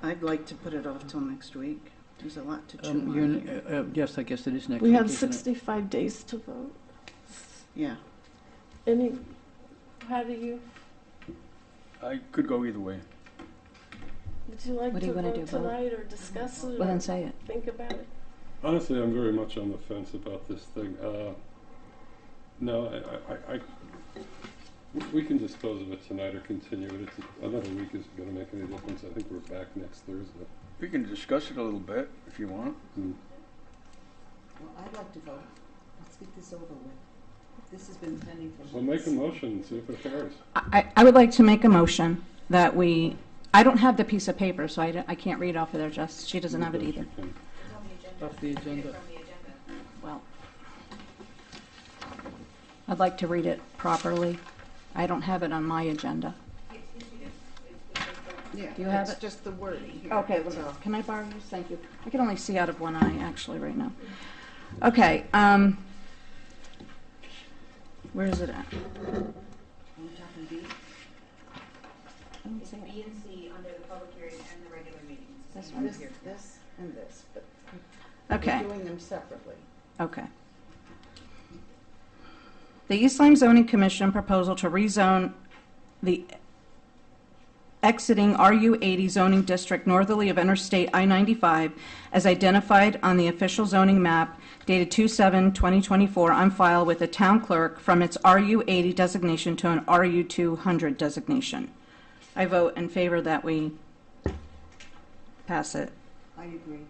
I'd like to put it off till next week. There's a lot to chew on here. Yes, I guess it is next We week. have isn't it? 65 days to vote. Yeah. How do you, I could go either way. would you like What do to you wanna vote do, vote? tonight or discuss it? Well, or then say it. Think about it. Honestly, I'm very much on the fence about this thing. No, we can dispose of it tonight or continue it. Another week isn't going to make any difference. I think we're back next Thursday. We can discuss it a little bit if you want. Well, I'd like to vote. Let's get this over with. This has been pending for months. So make a motion and see if it carries. I would like to make a motion that I don't have the piece of paper, so I can't read off of there, Jess. She doesn't have it either. Off the agenda. Well, I'd like to read it properly. I don't have it on my agenda. Yeah, Do you have it's it? just the wording here. Okay, that's all. can I borrow yours? Thank you. I can only see out of one eye, actually, right now. Okay, where is it at? It's B and C under the public hearing and the regular meetings. This one This, here. this, and this, but Okay. we're doing them separately. Okay. The East Lyme Zoning Commission proposal to rezone the exiting RU80 zoning district northerly of Interstate I-95 as identified on the official zoning map dated 2/7/2024 on file with the town clerk from its RU80 designation to an RU200 designation. I vote in favor that we pass it. I agree.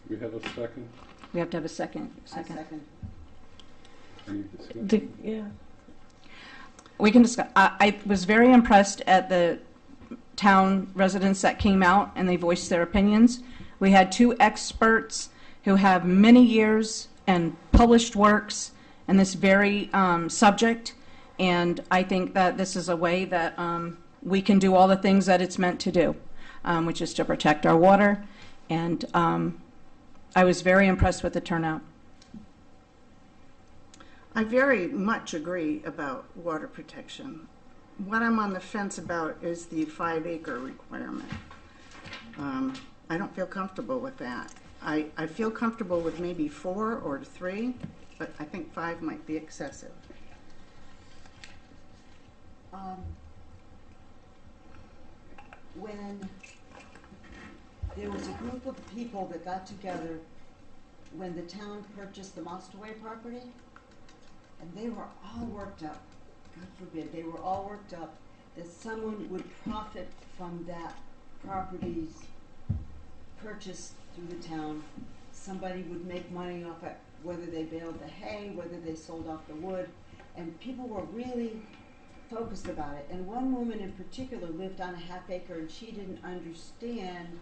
We have a second? We have to have a second. I second. Any discussion? Yeah. We can discuss. I was very impressed at the town residents that came out and they voiced their opinions. We had 2 experts who have many years and published works in this very subject, and I think that this is a way that we can do all the things that it's meant to do, which is to protect our water, and I was very impressed with the turnout. I very much agree about water protection. What I'm on the fence about is the 5-acre requirement. I don't feel comfortable with that. I feel comfortable with maybe 4 or 3, but I think 5 might be excessive. When there was a group of people that got together when the town purchased the Monsterway property, and they were all worked up, God forbid, they were all worked up that someone would profit from that property's purchase through the town. Somebody would make money off it, whether they baled the hay, whether they sold off the wood, and people were really focused about it. And one woman in particular lived on a half-acre, and she didn't understand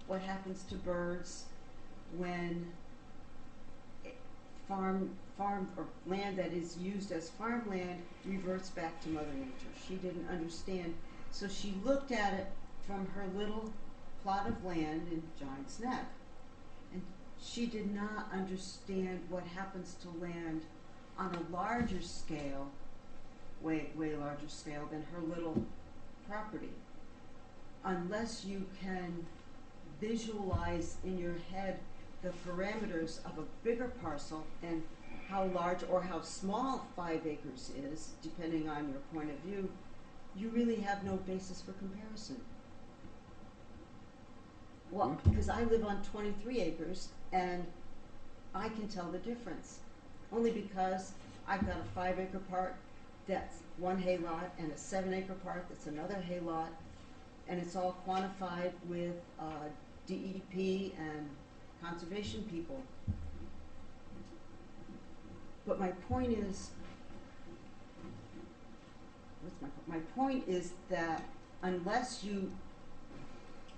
what happens to birds when farm or land that is used as farmland reverts back to Mother Nature. She didn't understand, so she looked at it from her little plot of land in Giant's Neck, and she did not understand what happens to land on a larger scale, way larger scale than her little property. Unless you can visualize in your head the parameters of a bigger parcel and how large or how small 5 acres is, depending on your point of view, you really have no basis for comparison. Well, because I live on 23 acres and I can tell the difference. Only because I've got a 5-acre part that's one hay lot and a 7-acre part that's another hay lot, and it's all quantified with DEP and conservation people. But my point is, my point is that unless you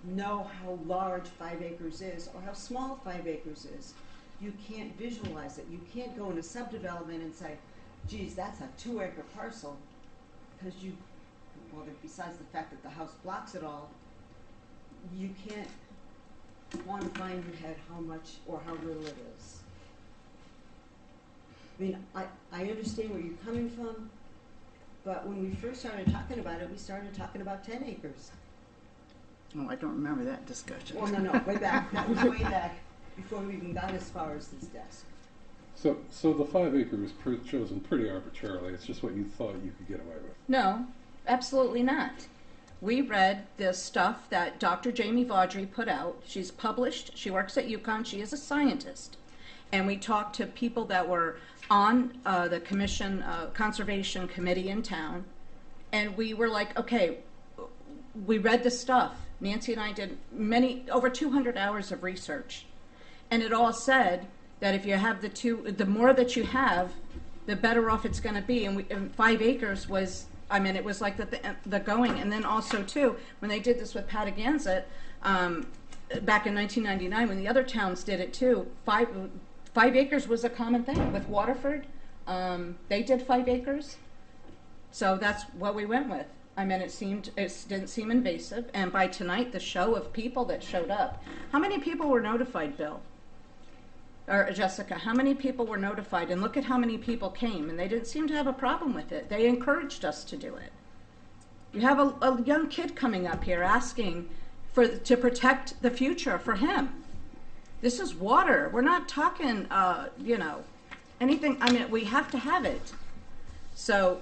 know how large 5 acres is or how small 5 acres is, you can't visualize it. You can't go into subdevelopment and say, geez, that's a 2-acre parcel, because besides the fact that the house blocks it all, you can't quantify in your head how much or how little it is. I mean, I understand where you're coming from, but when we first started talking about it, we started talking about 10 acres. Oh, I don't remember that discussion. Well, no, way back. That was way back before we even got as far as this desk. So the 5 acre was chosen pretty arbitrarily. It's just what you thought you could get away with. No, absolutely not. We read the stuff that Dr. Jamie Vaudry put out. She's published. She works at UConn. She is a scientist. And we talked to people that were on the commission, conservation committee in town. And we were like, okay, we read the stuff. Nancy and I did over 200 hours of research. And it all said that if you have the more that you have, the better off it's going to be. And 5 acres was, I mean, it was like the going. And then also, too, when they did this with Patagonia, back in 1999, when the other towns did it, too, 5 acres was a common thing. With Waterford, they did 5 acres. So that's what we went with. I mean, it didn't seem invasive. And by tonight, the show of people that showed up, how many people were notified, Bill? Or Jessica, how many people were notified? And look at how many people came, and they didn't seem to have a problem with it. They encouraged us to do it. You have a young kid coming up here asking to protect the future for him. This is water. We're not talking, anything. I mean, we have to have it. So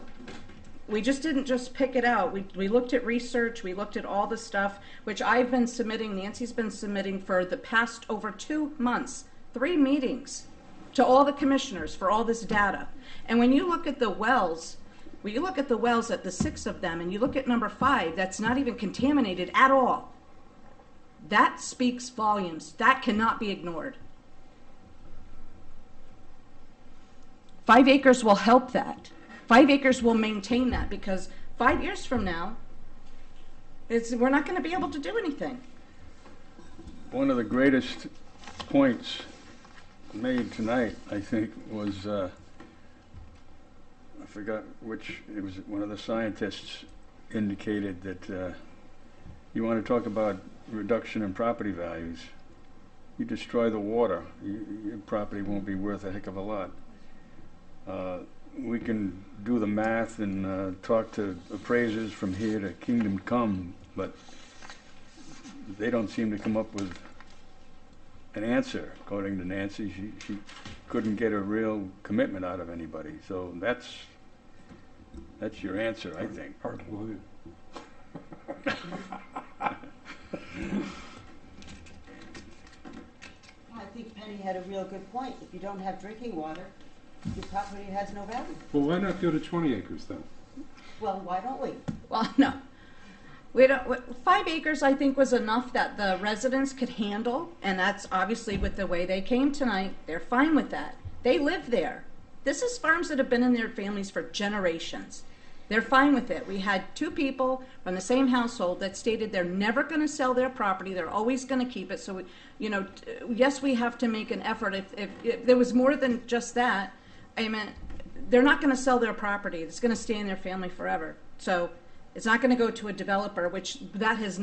We just didn't just pick it out. We looked at research, we looked at all the stuff, which I've been submitting, Nancy's been submitting for the past over 2 months, 3 meetings to all the commissioners for all this data. And when you look at the wells, at the 6 of them, and you look at number 5, that's not even contaminated at all. That speaks volumes. That cannot be ignored. 5 acres will help that. 5 acres will maintain that, because 5 years from now, we're not going to be able to do anything. One of the greatest points made tonight, I think, was, I forgot which, it was one of the scientists indicated that you want to talk about reduction in property values. You destroy the water, your property won't be worth a heck of a lot. We can do the math and talk to appraisers from here to kingdom come, but they don't seem to come up with an answer. According to Nancy, she couldn't get a real commitment out of anybody. So that's your answer, I think. I think Penny had a real good point. If you don't have drinking water, your property has no value. Well, why not go to 20 acres then? Well, why don't we? Well, no. We don't, 5 acres, I think, was enough that the residents could handle, and that's obviously with the way they came tonight. They're fine with that. They live there. This is farms that have been in their families for generations. They're fine with it. We had 2 people from the same household that stated they're never going to sell their property. They're always going to keep it. So, yes, we have to make an effort. If there was more than just that, I mean, they're not going to sell their property. It's going to stay in their family forever. So it's not going to go to a developer, which that has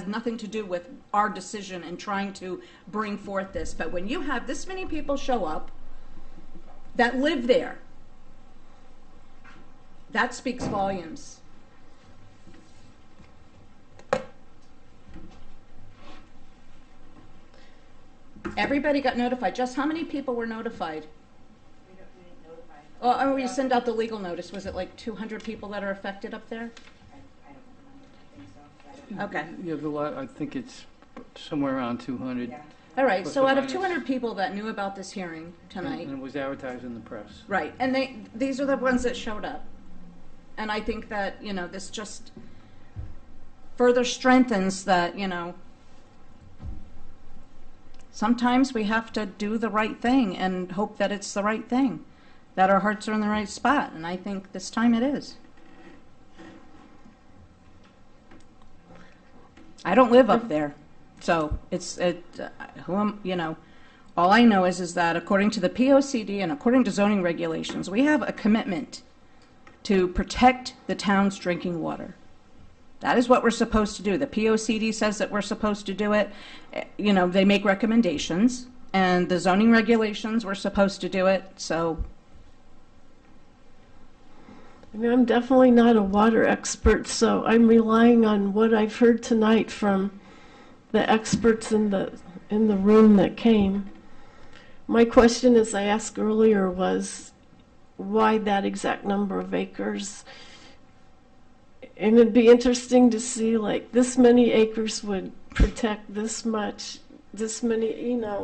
nothing to do with our decision in trying to bring forth this. But when you have this many people show up that live there, that speaks volumes. Everybody got notified. Just how many people were notified? Oh, we send out the legal notice. Was it like 200 people that are affected up there? Okay. Yeah, I think it's somewhere around 200. All right, Plus so or out of minus. 200 people that knew about this hearing tonight, And it was advertised in the press. right, and these are the ones that showed up. And I think that, this just further strengthens that, sometimes we have to do the right thing and hope that it's the right thing, that our hearts are in the right spot, and I think this time it is. I don't live up there, so all I know is that according to the POCD and according to zoning regulations, we have a commitment to protect the town's drinking water. That is what we're supposed to do. The POCD says that we're supposed to do it. They make recommendations, and the zoning regulations, we're supposed to do it, so. I mean, I'm definitely not a water expert, so I'm relying on what I've heard tonight from the experts in the room that came. My question, as I asked earlier, was why that exact number of acres? And it'd be interesting to see, like, this many acres would protect this much, this many,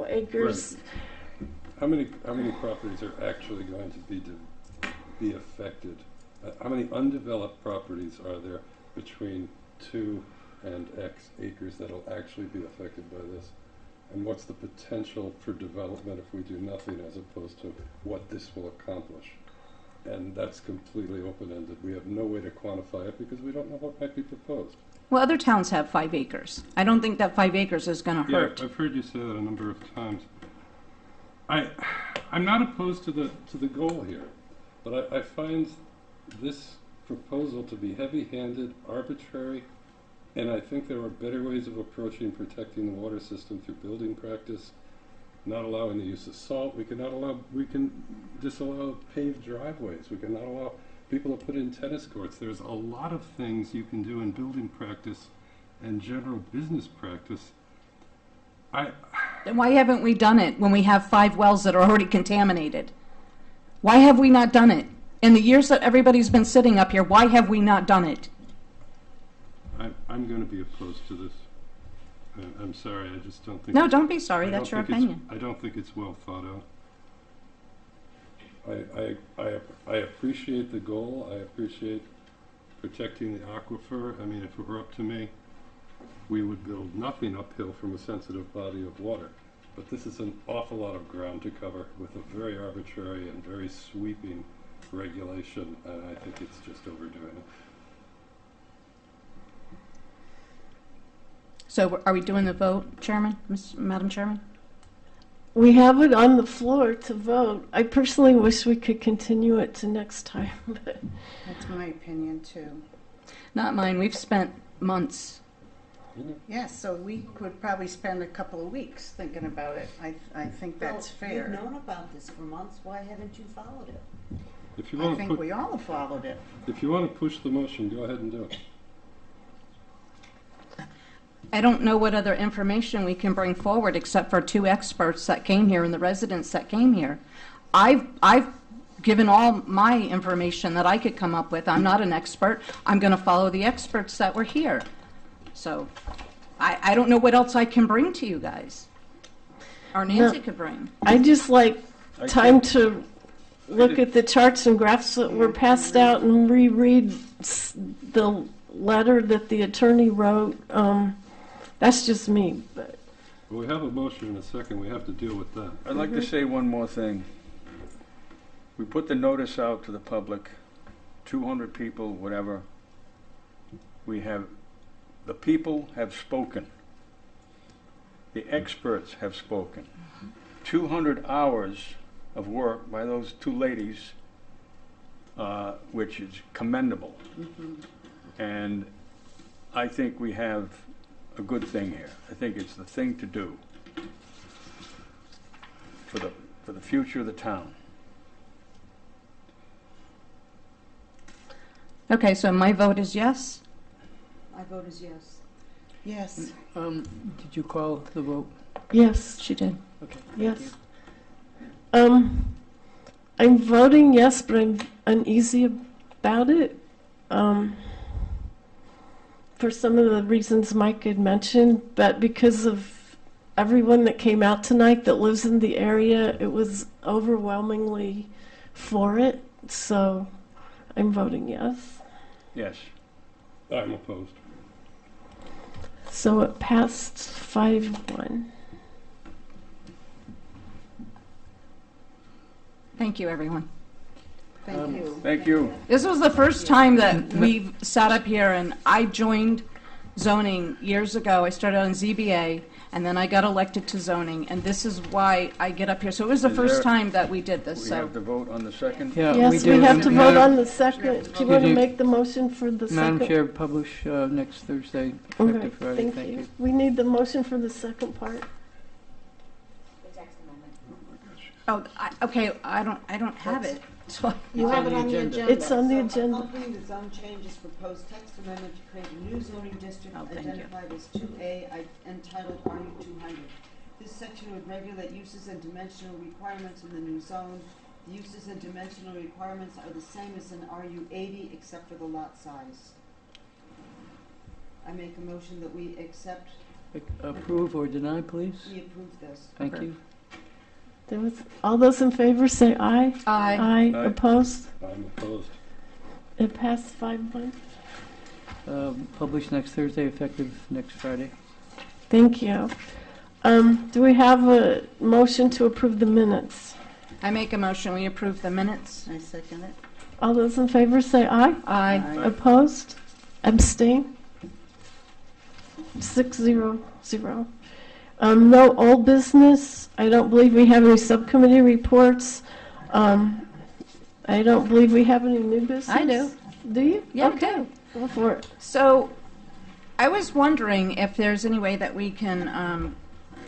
acres. Right. How many properties are actually going to be affected? How many undeveloped properties are there between 2 and X acres that'll actually be affected by this? And what's the potential for development if we do nothing as opposed to what this will accomplish? And that's completely open-ended. We have no way to quantify it because we don't know what might be proposed. Well, other towns have 5 acres. I don't think that 5 acres is going to hurt. Yeah, I've heard you say that a number of times. I'm not opposed to the goal here, but I find this proposal to be heavy-handed, arbitrary, and I think there are better ways of approaching protecting the water system through building practice, not allowing the use of salt. We can disallow paved driveways. We can not allow people to put in tennis courts. There's a lot of things you can do in building practice and general business practice. Then why haven't we done it when we have 5 wells that are already contaminated? Why have we not done it? In the years that everybody's been sitting up here, why have we not done it? I'm going to be opposed to this. I'm sorry, I just don't think... No, don't be sorry, that's your opinion. I don't think it's well thought out. I appreciate the goal, I appreciate protecting the aquifer. I mean, if it were up to me, we would build nothing uphill from a sensitive body of water. But this is an awful lot of ground to cover with a very arbitrary and very sweeping regulation, and I think it's just overdoing it. So are we doing the vote, Chairman, Madam Chairman? We have it on the floor to vote. I personally wish we could continue it to next time, but That's my opinion too. Not mine. We've spent months. Yes, so we could probably spend a couple of weeks thinking about it. I think that's fair. You've known about this for months, why haven't you followed it? If you I want to think we all have followed it. if you want to push the motion, go ahead and do it. I don't know what other information we can bring forward except for 2 experts that came here and the residents that came here. I've given all my information that I could come up with. I'm not an expert. I'm going to follow the experts that were here. So I don't know what else I can bring to you guys, or Nancy could bring. I just like time to look at the charts and graphs that were passed out and reread the letter that the attorney wrote. That's just me, but Well, we have a motion in a second, we have to deal with that. I'd like to say one more thing. We put the notice out to the public, 200 people, whatever. The people have spoken. The experts have spoken. 200 hours of work by those 2 ladies, which is commendable. And I think we have a good thing here. I think it's the thing to do for the future of the town. Okay, so my vote is yes. My vote is yes. Yes. Did you call the vote? yes, She did. Okay. yes. I'm voting yes, but I'm uneasy about it. For some of the reasons Mike had mentioned, but because of everyone that came out tonight that lives in the area, it was overwhelmingly for it. So I'm voting yes. Yes. I'm opposed. So it passed 5-1. Thank you, everyone. Thank you. Thank you. This was the first time that we've sat up here, and I joined zoning years ago. I started on ZBA, and then I got elected to zoning, and this is why I get up here. So it was the Is first there- time that we did this, We so. have to vote on the second? Yeah, Yes, we do. have to And vote Madam- on the second. Do you want to Excuse me. make the motion for the second? Madam Chair, publish next Thursday, Okay, effective Friday. thank you. We need the motion for the second part. Oh, okay, I don't have it. So You have it on the agenda. It's on the agenda. Accompanying the zone changes, proposed text amendment to create a new zoning district Oh, thank you. identified as 2A, entitled RU 200. This section would regulate uses and dimensional requirements in the new zone. The uses and dimensional requirements are the same as in RU 80, except for the lot size. I make a motion that we accept, Approve or deny, please? we approve this. Thank Okay. you. There was, all those in favor say aye. Aye. Aye. Aye. Opposed? I'm opposed. It passed 5-1. Publish next Thursday, effective next Friday. Thank you. Do we have a motion to approve the minutes? I make a motion, we approve the minutes. I second it. All those in favor say aye. Aye. Opposed? Abstain? 6-0-0. No old business. I don't believe we have any subcommittee reports. I don't believe we have any new business. I do. Do you? Yeah, I Okay. do. Go for it. So I was wondering if there's any way that we can,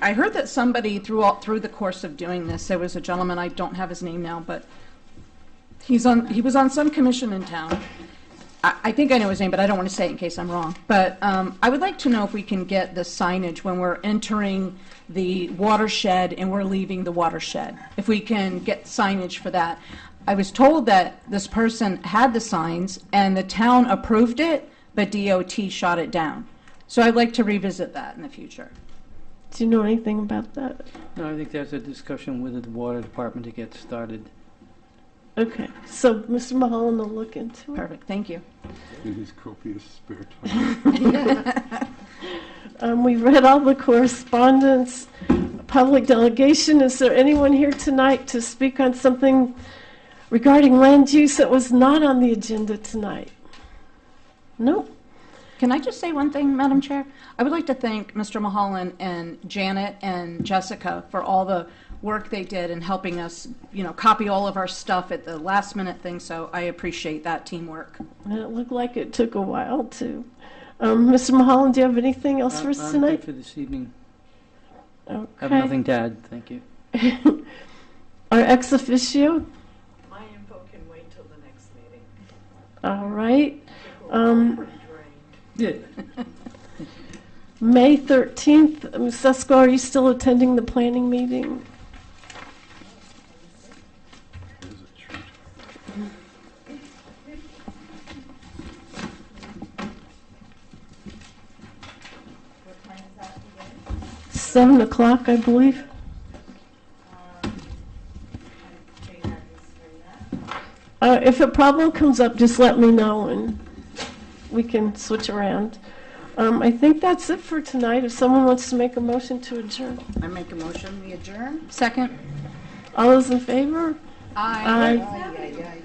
I heard that somebody through the course of doing this, there was a gentleman, I don't have his name now, but he was on some commission in town. I think I know his name, but I don't want to say it in case I'm wrong. But I would like to know if we can get the signage when we're entering the watershed and we're leaving the watershed, if we can get signage for that. I was told that this person had the signs and the town approved it, but DOT shot it down. So I'd like to revisit that in the future. Do you know anything about that? No, I think that's a discussion with the water department to get started. Okay, so Mr. Mulholland will look into it. Perfect, thank you. In his copious spare time. We read all the correspondence, public delegation. Is there anyone here tonight to speak on something regarding land use that was not on the agenda tonight? Nope. Can I just say one thing, Madam Chair? I would like to thank Mr. Mulholland and Janet and Jessica for all the work they did in helping us, copy all of our stuff at the last minute thing, so I appreciate that teamwork. And it looked like it took a while, too. Mr. Mulholland, do you have anything else for us I'm tonight? good for this evening. Okay. I have nothing to add, thank you. Our ex officio? My info can wait till the next meeting. All right. Yeah. May 13th, Ms. Sesko, are you still attending the planning meeting? There's a treat. 7 o'clock, I believe. If a problem comes up, just let me know and we can switch around. I think that's it for tonight. If someone wants to make a motion to adjourn. I make a motion, we adjourn? Second? All those in favor? Aye. Aye.